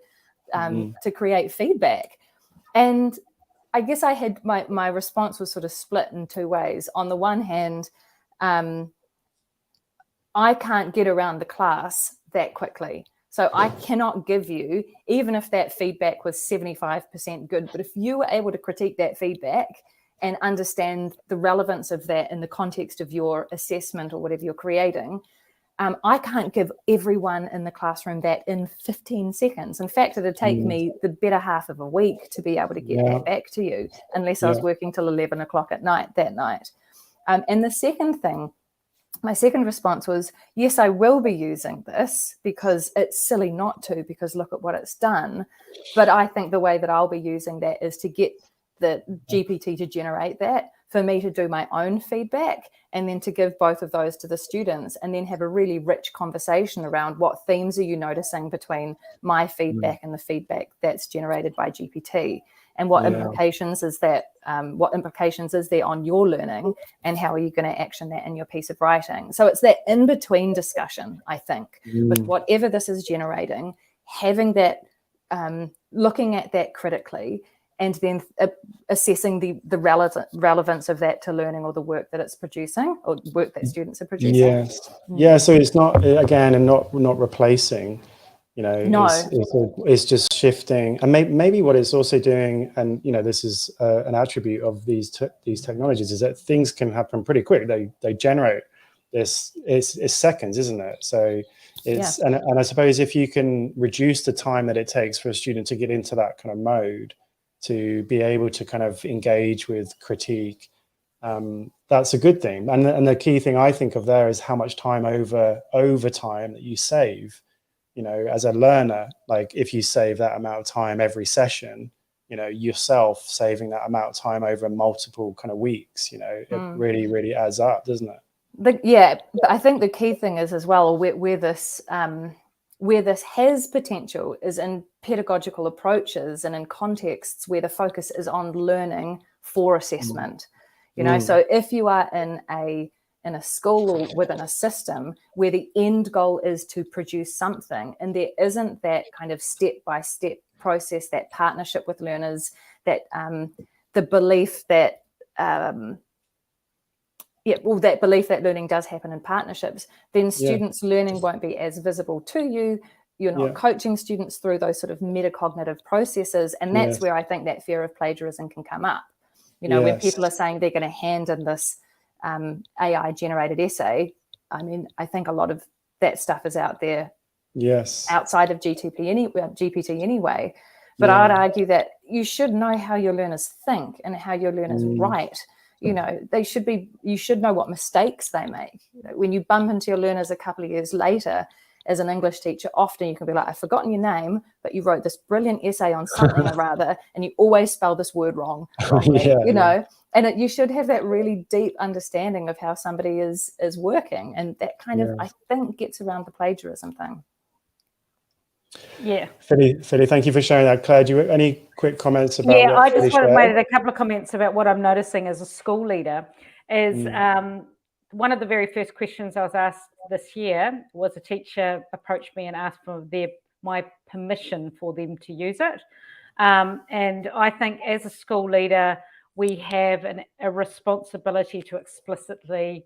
create feedback? And I guess I had my response was sort of split in 2 ways. On the one hand, I can't get around the class that quickly. So I cannot give you, even if that feedback was 75% good, but if you were able to critique that feedback and understand the relevance of that in the context of your assessment or whatever you're creating, I can't give everyone in the classroom that in 15 seconds. In fact, it'd take me the better half of a week to be able to get that back to you, unless I was working till 11 o'clock at night that night. And the second thing, my second response was, yes, I will be using this because it's silly not to, because look at what it's done. But I think the way that I'll be using that is to get the GPT to generate that, for me to do my own feedback, and then to give both of those to the students, and then have a really rich conversation around what themes are you noticing between my feedback and the feedback that's generated by GPT, and what implications is that, what implications is there on your learning, and how are you going to action that in your piece of writing. So it's that in-between discussion, I think, with whatever this is generating, having that, looking at that critically, and then assessing the relevance of that to learning, or the work that it's producing, or work that students are producing. Yes. Yeah. So it's not, again, and not replacing, No. it's just shifting. And maybe what it's also doing, and this is an attribute of these technologies, is that things can happen pretty quick. They generate this, it's seconds, isn't it? So it's, and I suppose if you can reduce the time that it takes for a student to get into that kind of mode, to be able to kind of engage with critique, that's a good thing. And the key thing I think of there is how much time over time that you save, as a learner. Like if you save that amount of time every session, yourself saving that amount of time over multiple kind of weeks, it really, really adds up, doesn't it? But I think the key thing is as well, where this has potential is in pedagogical approaches and in contexts where the focus is on learning for assessment. So if you are in a school or within a system where the end goal is to produce something, and there isn't that kind of step-by-step process, that partnership with learners, that the belief that that belief that learning does happen in partnerships, then students' learning won't be as visible to you. You're not coaching students through those sort of metacognitive processes. And that's where I think that fear of plagiarism can come up. You know, when people are saying they're going to hand in this AI generated essay, I mean, I think a lot of that stuff is out there outside of GPT anyway. But I would argue that you should know how your learners think and how your learners write. You know, you should know what mistakes they make. You know, when you bump into your learners a couple of years later, as an English teacher, often you can be like, I've forgotten your name, but you wrote this brilliant essay on something or rather, and you always spell this word wrongly, you know, and you should have that really deep understanding of how somebody is working. And that kind of, I think, gets around the plagiarism thing. Yeah. Philly, thank you for sharing that. Claire, do you have any quick comments about what I just wanted to made a couple of comments about what I'm noticing as a school leader is one of the very first questions I was asked this year was a teacher approached me and asked for my permission for them to use it. And I think as a school leader, we have a responsibility to explicitly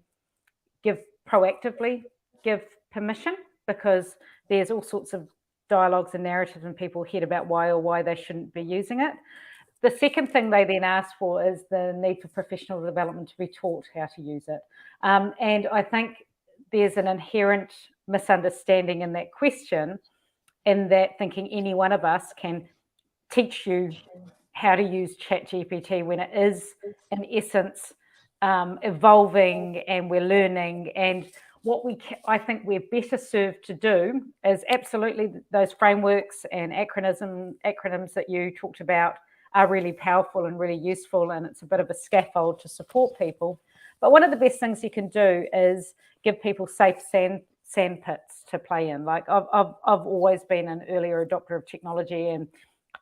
proactively give permission, because there's all sorts of dialogues and narratives in people's head about why they shouldn't be using it. The second thing they then ask for is the need for professional development to be taught how to use it. And I think there's an inherent misunderstanding in that question, in that thinking any one of us can teach you how to use ChatGPT when it is, in essence, evolving and we're learning. And what I think we're better served to do is absolutely those frameworks and acronyms that you talked about are really powerful and really useful, and it's a bit of a scaffold to support people. But one of the best things you can do is give people safe sand pits to play in. Like I've always been an earlier adopter of technology and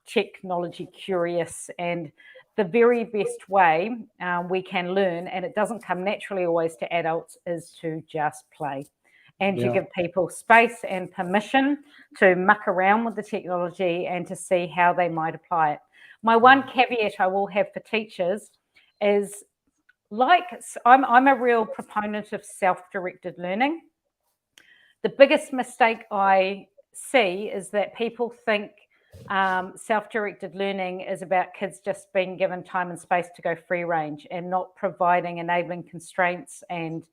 technology curious, and the very best way we can learn, and it doesn't come naturally always to adults, is to just play and to give people space and permission to muck around with the technology and to see how they might apply it. My one caveat I will have for teachers is, I'm a real proponent of self-directed learning. The biggest mistake I see is that people think self-directed learning is about kids just being given time and space to go free range and not providing enabling constraints and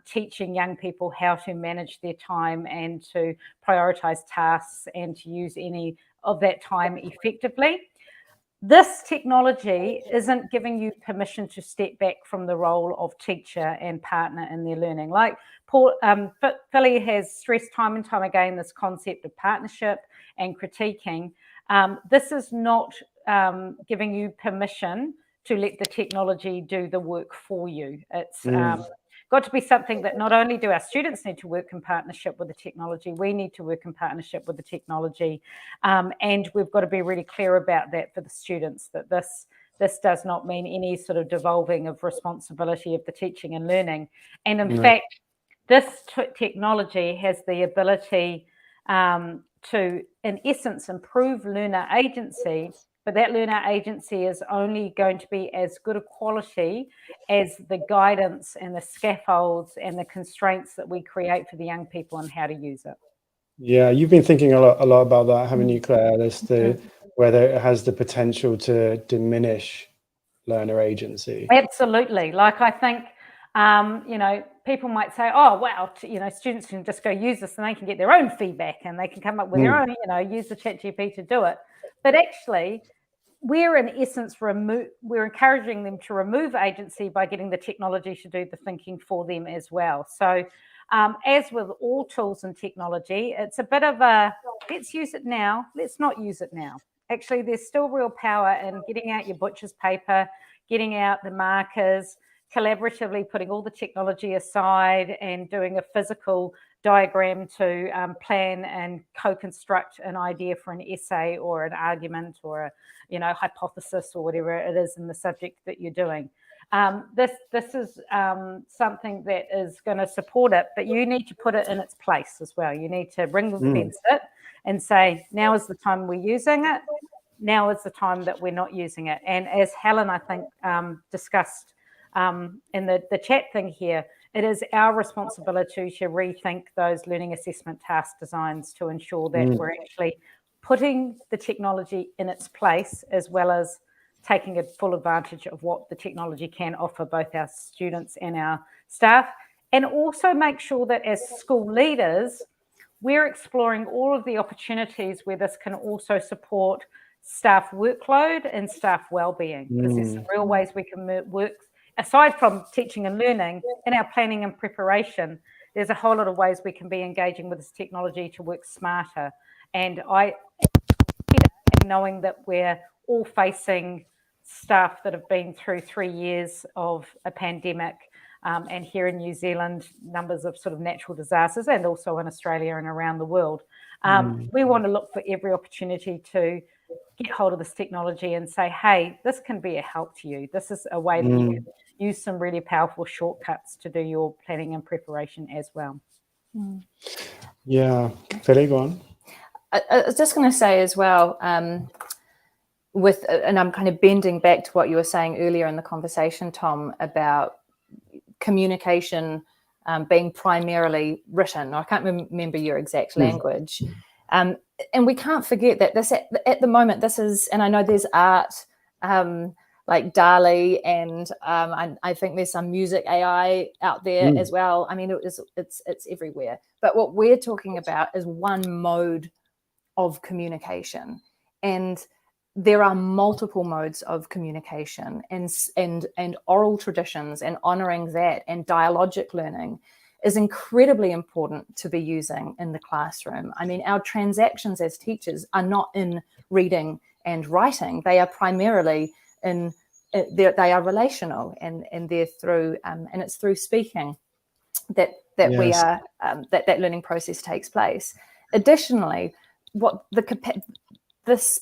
teaching young people how to manage their time and to prioritize tasks and to use any of that time effectively. This technology isn't giving you permission to step back from the role of teacher and partner in their learning. Like Philly has stressed time and time again this concept of partnership and critiquing. This is not giving you permission to let the technology do the work for you. It's got to be something that not only do our students need to work in partnership with the technology, we need to work in partnership with the technology. And we've got to be really clear about that for the students, that this does not mean any sort of devolving of responsibility of the teaching and learning. And in fact, this technology has the ability to, in essence, improve learner agency, but that learner agency is only going to be as good a quality as the guidance and the scaffolds and the constraints that we create for the young people on how to use it. Yeah, you've been thinking a lot about that, haven't you, Claire? Whether it has the potential to diminish learner agency. Absolutely. Like I think, people might say, oh, well, students can just go use this and they can get their own feedback and they can come up with their own, use the ChatGPT to do it. But actually, we're in essence, we're encouraging them to remove agency by getting the technology to do the thinking for them as well. So as with all tools and technology, it's a bit of a, let's use it now, let's not use it now. Actually, there's still real power in getting out your butcher's paper, getting out the markers, collaboratively putting all the technology aside and doing a physical diagram to plan and co-construct an idea for an essay or an argument or a hypothesis or whatever it is in the subject that you're doing. This is something that is going to support it, but you need to put it in its place as well. You need to ring fence it and say, now is the time we're using it. Now is the time that we're not using it. And as Helen, I think, discussed in the chat thing here, it is our responsibility to rethink those learning assessment task designs to ensure that we're actually putting the technology in its place, as well as taking a full advantage of what the technology can offer both our students and our staff, and also make sure that as school leaders, we're exploring all of the opportunities where this can also support staff workload and staff well-being, because there's some real ways we can work, aside from teaching and learning, in our planning and preparation. There's a whole lot of ways we can be engaging with this technology to work smarter. And knowing that we're all facing staff that have been through 3 years of a pandemic, and here in New Zealand, numbers of sort of natural disasters, and also in Australia and around the world. We want to look for every opportunity to get hold of this technology and say, hey, this can be a help to you. This is a way that you can use some really powerful shortcuts to do your planning and preparation as well. Yeah, Philly, go on. I was just going to say as well, and I'm kind of bending back to what you were saying earlier in the conversation, Tom, about communication being primarily written. I can't remember your exact language. And we can't forget that this at the moment, this is, and I know there's art like DALL-E, and I think there's some music AI out there as well. I mean, it's everywhere. But what we're talking about is one mode of communication, and there are multiple modes of communication, and oral traditions, and honouring that, and dialogic learning is incredibly important to be using in the classroom. I mean, our transactions as teachers are not in reading and writing; they are primarily they are relational, and they're through and it's through speaking that we are that learning process takes place. Additionally, what this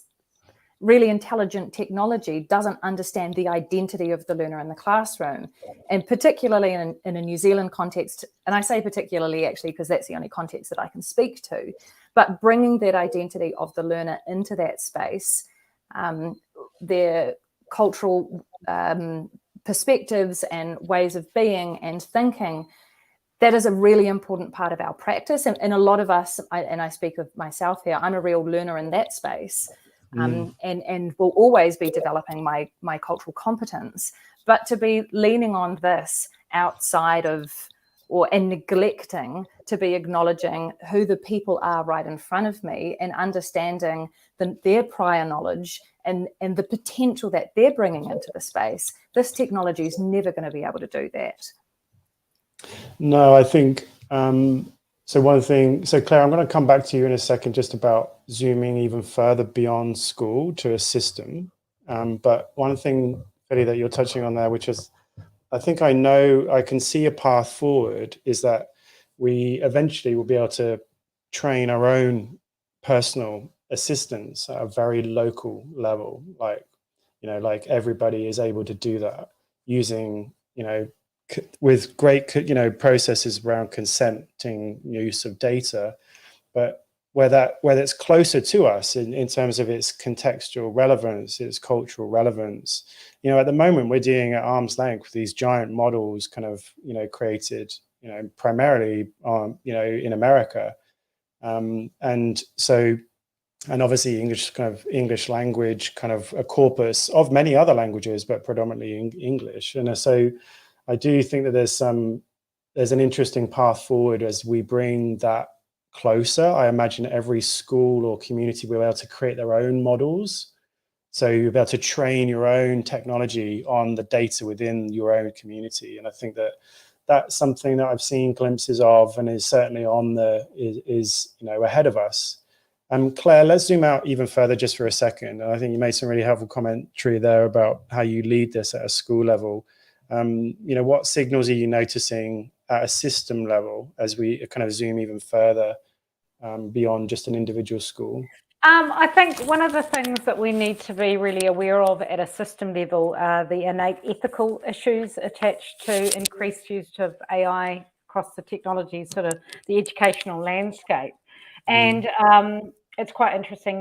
really intelligent technology doesn't understand the identity of the learner in the classroom, and particularly in a New Zealand context, and I say particularly actually because that's the only context that I can speak to, but bringing that identity of the learner into that space, their cultural perspectives and ways of being and thinking, that is a really important part of our practice. And a lot of us, and I speak of myself here, I'm a real learner in that space. And will always be developing my cultural competence, but to be leaning on this outside of and neglecting to be acknowledging who the people are right in front of me, and understanding their prior knowledge and the potential that they're bringing into the space. This technology is never going to be able to do that. No, I think so. One thing, so Claire, I'm going to come back to you in a second just about zooming even further beyond school to a system. But one thing, Philly, that you're touching on there, which is, I think I know I can see a path forward, is that we eventually will be able to train our own personal assistants at a very local level, like everybody is able to do that using, with great, processes around consenting use of data, but whether it's closer to us in terms of its contextual relevance, its cultural relevance. At the moment we're dealing at arm's length with these giant models kind of, created, primarily, in America. And obviously English language, kind of a corpus of many other languages, but predominantly English. And so I do think that there's an interesting path forward as we bring that closer. I imagine every school or community will be able to create their own models. So you'll be able to train your own technology on the data within your own community. And I think that that's something that I've seen glimpses of, and is certainly is ahead of us. Claire, let's zoom out even further just for a second. And I think you made some really helpful commentary there about how you lead this at a school level. What signals are you noticing at a system level as we kind of zoom even further beyond just an individual school? I think one of the things that we need to be really aware of at a system level are the innate ethical issues attached to increased use of AI across the technology, sort of the educational landscape. And it's quite interesting,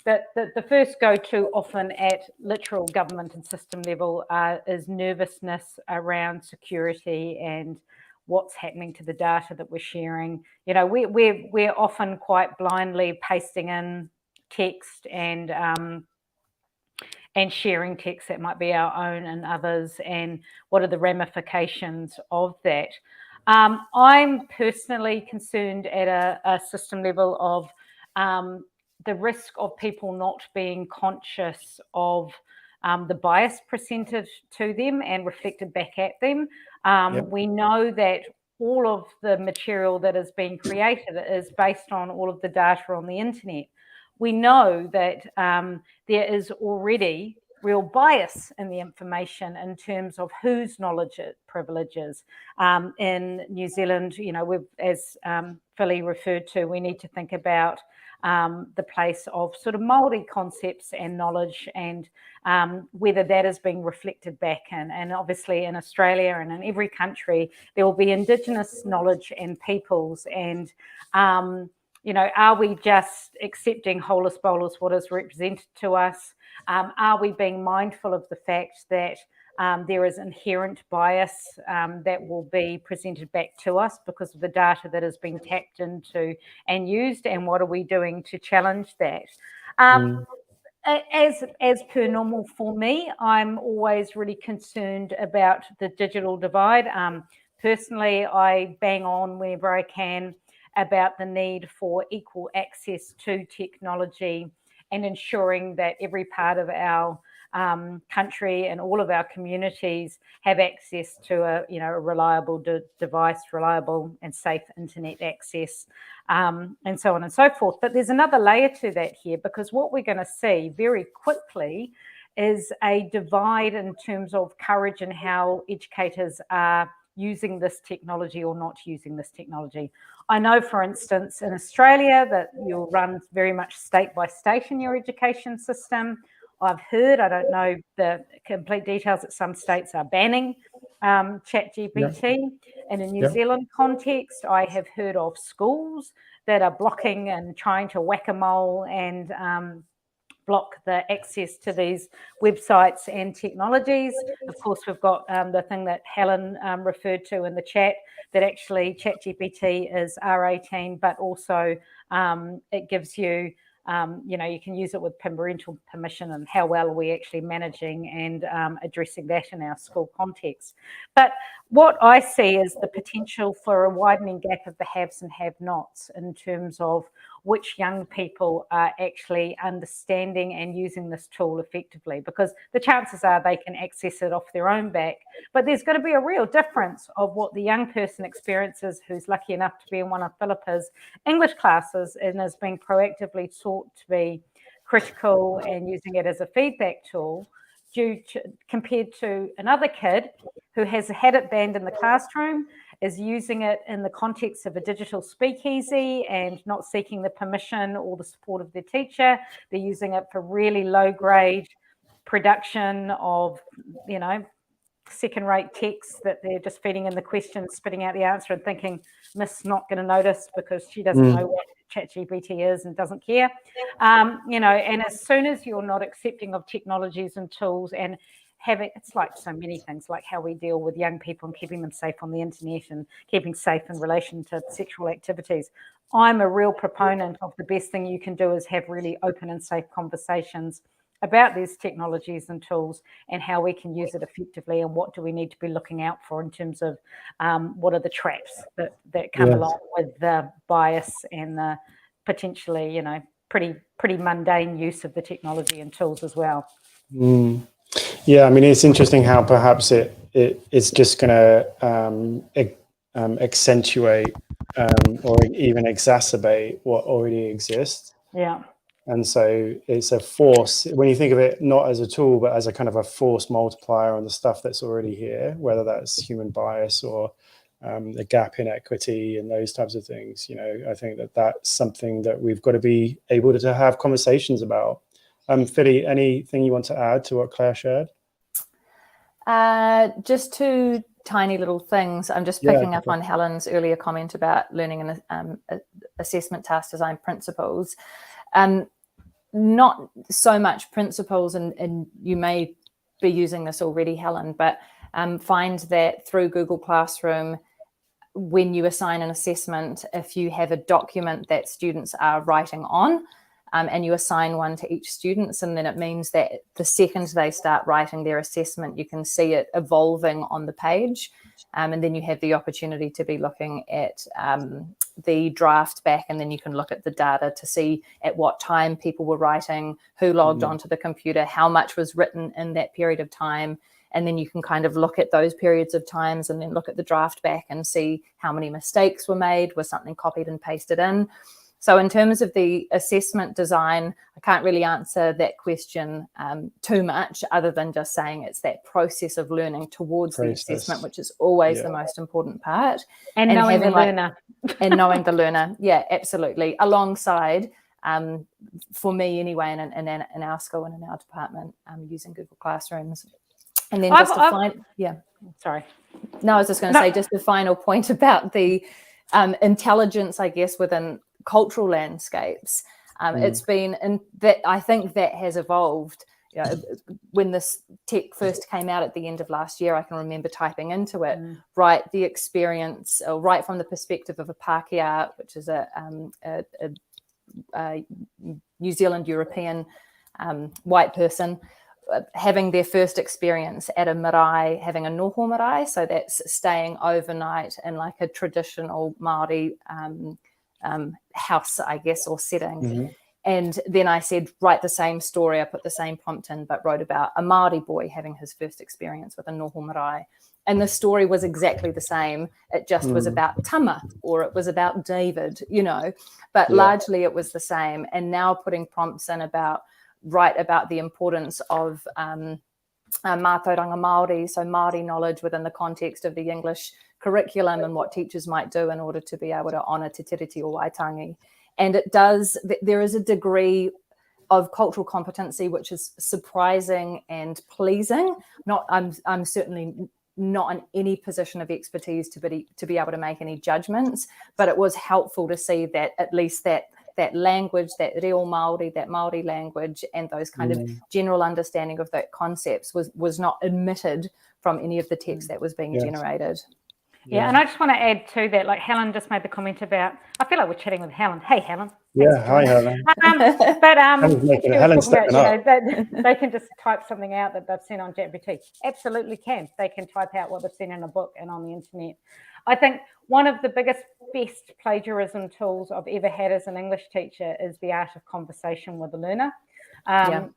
that the first go-to often at literal government and system level is nervousness around security and what's happening to the data that we're sharing. You know, we're often quite blindly pasting in text and sharing text that might be our own and others, and what are the ramifications of that. I'm personally concerned at a system level of the risk of people not being conscious of the bias presented to them and reflected back at them. We know that all of the material that is being created is based on all of the data on the internet. We know that there is already real bias in the information in terms of whose knowledge it privileges. In New Zealand, you know, as Philly referred to, we need to think about the place of sort of Māori concepts and knowledge, and whether that is being reflected back in. And obviously in Australia and in every country, there will be Indigenous knowledge and peoples. And, you know, are we just accepting holus bolus what is represented to us? Are we being mindful of the fact that there is inherent bias that will be presented back to us because of the data that is being tapped into and used, and what are we doing to challenge that? As per normal for me, I'm always really concerned about the digital divide. Personally, I bang on whenever I can about the need for equal access to technology and ensuring that every part of our country and all of our communities have access to a reliable device, reliable and safe internet access, and so on and so forth. But there's another layer to that here, because what we're going to see very quickly is a divide in terms of courage and how educators are using this technology or not using this technology. I know, for instance, in Australia that you'll run very much state by state in your education system. I've heard, I don't know the complete details, that some states are banning ChatGPT. And in New Zealand context, I have heard of schools that are blocking and trying to whack-a-mole and block the access to these websites and technologies. Of course, we've got the thing that Helen referred to in the chat, that actually ChatGPT is R18, but also it gives you, you can use it with parental permission, and how well are we actually managing and addressing that in our school context. But what I see is the potential for a widening gap of the haves and have-nots in terms of which young people are actually understanding and using this tool effectively, because the chances are they can access it off their own back. But there's going to be a real difference of what the young person experiences who's lucky enough to be in one of Philippa's English classes and is being proactively taught to be critical and using it as a feedback tool, compared to another kid who has had it banned in the classroom, is using it in the context of a digital speakeasy and not seeking the permission or the support of their teacher. They're using it for really low grade production of, second-rate texts that they're just feeding in the question, spitting out the answer and thinking Miss not going to notice because she doesn't know what ChatGPT is and doesn't care. And as soon as you're not accepting of technologies and tools and it's like so many things, like how we deal with young people and keeping them safe on the internet and keeping safe in relation to sexual activities. I'm a real proponent of the best thing you can do is have really open and safe conversations about these technologies and tools and how we can use it effectively, and what do we need to be looking out for in terms of what are the traps that come along with the bias and the potentially, pretty mundane use of the technology and tools as well. Yeah, I mean, it's interesting how perhaps it's just going to accentuate or even exacerbate what already exists. Yeah. And so it's a force, when you think of it not as a tool, but as a kind of a force multiplier on the stuff that's already here, whether that's human bias or the gap in equity and those types of things. I think that's something that we've got to be able to have conversations about. Philly, anything you want to add to what Claire shared? Just two tiny little things. I'm just picking up on Helen's earlier comment about learning and assessment task design principles. Not so much principles, and you may be using this already, Helen, but find that through Google Classroom, when you assign an assessment, if you have a document that students are writing on, and you assign one to each student, and then it means that the second they start writing their assessment, you can see it evolving on the page. And then you have the opportunity to be looking at the draft back, and then you can look at the data to see at what time people were writing, who logged onto the computer, how much was written in that period of time. And then you can kind of look at those periods of times and then look at the draft back and see how many mistakes were made, was something copied and pasted in. So in terms of the assessment design, I can't really answer that question too much, other than just saying it's that process of learning towards the assessment, which is always the most important part. And knowing the learner. And knowing the learner, yeah, absolutely. Alongside, for me anyway, in our school and in our department, using Google Classrooms. And then just Sorry. No, I was just going to say just the final point about the intelligence, I guess, within cultural landscapes. It's been that I think that has evolved. You know, when this tech first came out at the end of last year, I can remember typing into it, right, the experience, right from the perspective of a Pākehā, which is a New Zealand European white person, having their first experience at a marae, having a noho marae, so that's staying overnight in like a traditional Māori house, I guess, or setting. And then I said, write the same story. I put the same prompt in, but wrote about a Māori boy having his first experience with a noho marae. And the story was exactly the same. It just was about Tama, or it was about David, you know, but largely it was the same. And now putting prompts in write about the importance of mātauranga Māori, so Māori knowledge within the context of the English curriculum and what teachers might do in order to be able to honour te tiriti o Waitangi. And there is a degree of cultural competency which is surprising and pleasing. I'm certainly not in any position of expertise to be able to make any judgments, but it was helpful to see that at least that language, that reo Māori, that Māori language, and those kind of general understanding of that concepts was not omitted from any of the text that was being generated. Yeah, and I just want to add to that, like Helen just made the comment about, I feel like we're chatting with Helen. Hey, Helen. Yeah, hi, Helen. Helen's stepping up. They can just type something out that they've seen on ChatGPT. Absolutely can. They can type out what they've seen in a book and on the internet. I think one of the best plagiarism tools I've ever had as an English teacher is the art of conversation with the learner.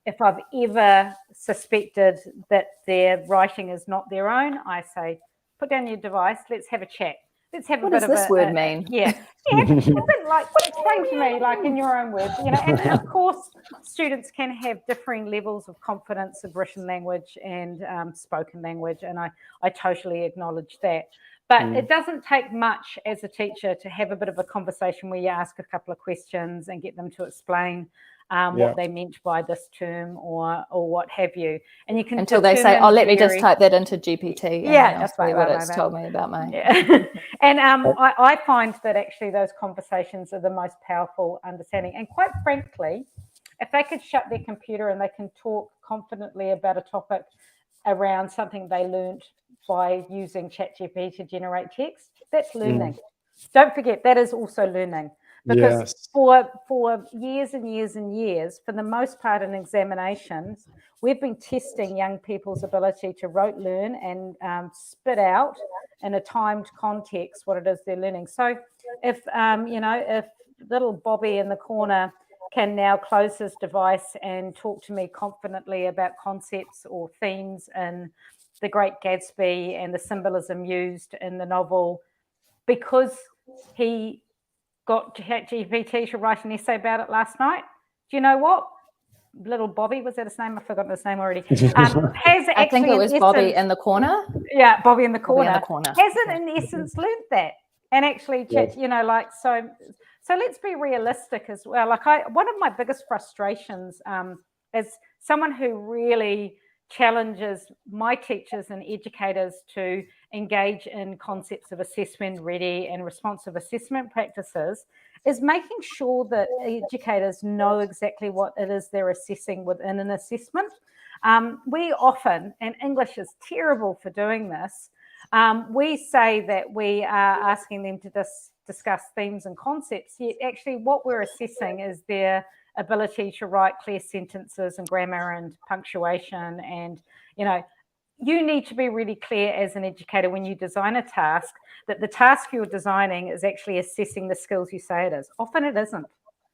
If I've ever suspected that their writing is not their own, I say, put down your device, let's have a chat. Let's have what does this word mean? Yeah. Explain to me, like in your own words, you know. And of course, students can have differing levels of confidence of written language and spoken language, and I totally acknowledge that. But it doesn't take much as a teacher to have a bit of a conversation where you ask a couple of questions and get them to explain what they meant by this term or what have you. And you can until they say, "Oh, let me just type that into GPT." Yeah, that's what it's told me about me. Yeah. And I find that actually those conversations are the most powerful understanding. And quite frankly, if they could shut their computer and they can talk confidently about a topic around something they learned by using ChatGPT to generate text, that's learning. Don't forget, that is also learning. Because for years and years and years, for the most part in examinations, we've been testing young people's ability to rote learn and spit out in a timed context what it is they're learning. So if little Bobby in the corner can now close his device and talk to me confidently about concepts or themes in The Great Gatsby and the symbolism used in the novel, because he got ChatGPT to write an essay about it last night. Do you know what? Little Bobby, was that his name? I've forgotten his name already. I think it was Bobby in the corner. Yeah, Bobby in the corner. Hasn't in essence learned that. And actually, so let's be realistic as well. Like one of my biggest frustrations as someone who really challenges my teachers and educators to engage in concepts of assessment ready and responsive assessment practices is making sure that educators know exactly what it is they're assessing within an assessment. We often, and English is terrible for doing this, We say that we are asking them to discuss themes and concepts, yet actually what we're assessing is their ability to write clear sentences and grammar and punctuation. And, you need to be really clear as an educator when you design a task that the task you're designing is actually assessing the skills you say it is. Often it isn't.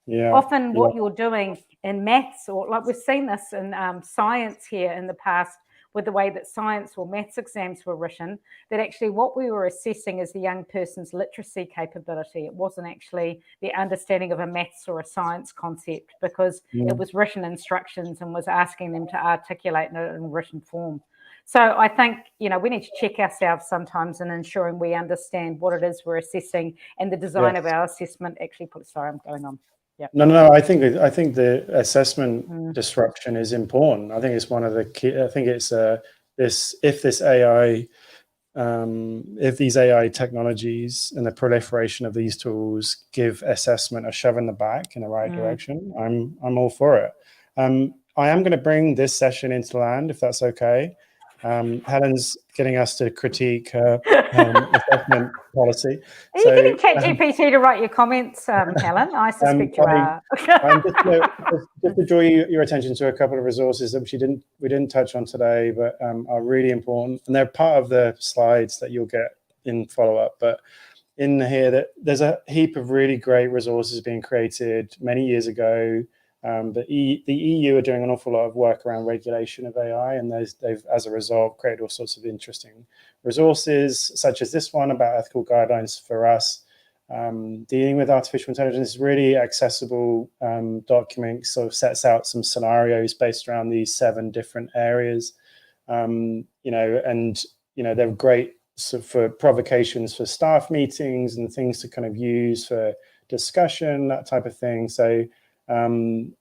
Yeah. Often what you're doing in maths, or like we've seen this in science here in the past with the way that science or maths exams were written, that actually what we were assessing is the young person's literacy capability. It wasn't actually the understanding of a maths or a science concept, because it was written instructions and was asking them to articulate it in written form. So I think, we need to check ourselves sometimes in ensuring we understand what it is we're assessing, and the design of our assessment actually sorry, I'm going on. Yeah. No. I think the assessment disruption is important. I think it's one of the key. I think it's if these AI technologies and the proliferation of these tools give assessment a shove in the back in the right direction, I'm all for it. I am going to bring this session into land, if that's okay. Helen's getting us to critique her assessment policy. Are you getting ChatGPT to write your comments, Helen? I suspect you are. Just to draw your attention to a couple of resources that we didn't touch on today, but are really important, and they're part of the slides that you'll get in follow-up. But in here, there's a heap of really great resources being created many years ago. The EU are doing an awful lot of work around regulation of AI, and they've, as a result, created all sorts of interesting resources, such as this one about ethical guidelines for us. Dealing with artificial intelligence is really accessible document, sort of sets out some scenarios based around these 7 different areas. They're great for provocations for staff meetings and things to kind of use for discussion, that type of thing. So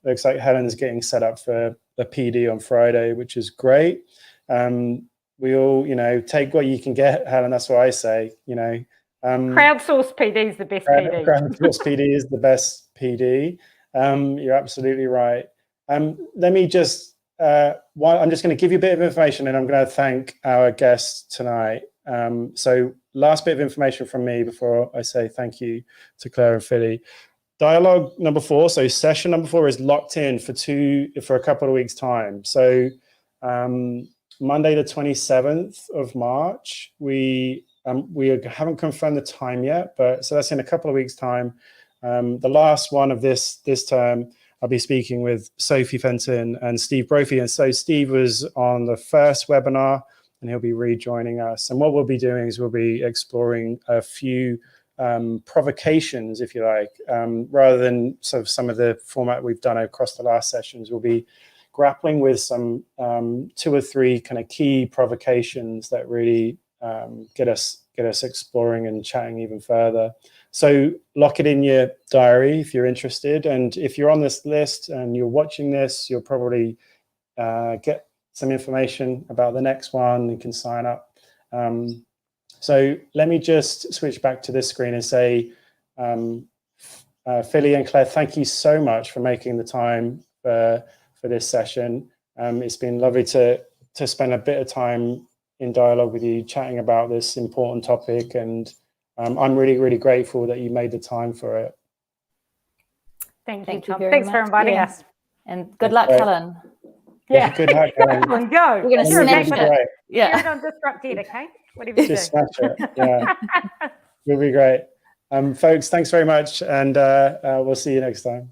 looks like Helen's getting set up for a PD on Friday, which is great. We all, take what you can get, Helen. That's what I say. Crowdsourced PD is the best PD. Crowdsourced PD is the best PD. You're absolutely right. Let me just, I'm just going to give you a bit of information, and I'm going to thank our guests tonight. So last bit of information from me before I say thank you to Claire and Philly. Dialogue number 4, so session number 4 is locked in for a couple of weeks' time. So Monday the 27th of March, we haven't confirmed the time yet, but so that's in a couple of weeks' time. The last one of this term, I'll be speaking with Sophie Fenton and Steve Brophy. And so Steve was on the first webinar, and he'll be rejoining us. And what we'll be doing is we'll be exploring a few provocations, if you like, rather than sort of some of the format we've done across the last sessions. We'll be grappling with some 2 or 3 kind of key provocations that really get us exploring and chatting even further. So lock it in your diary if you're interested, and if you're on this list and you're watching this, you'll probably get some information about the next one. You can sign up. So let me just switch back to this screen and say, Philly and Claire, thank you so much for making the time for this session. It's been lovely to spend a bit of time in dialogue with you, chatting about this important topic, and I'm really, really grateful that you made the time for it. Thank you, Tom. Thanks for inviting us. And good luck, Helen. Yeah, good luck, Helen. Go. We're going to smash it. Yeah. Share it on Disruptive, okay? Whatever you do. Smash it. Yeah. It'll be great. Folks, thanks very much, and we'll see you next time.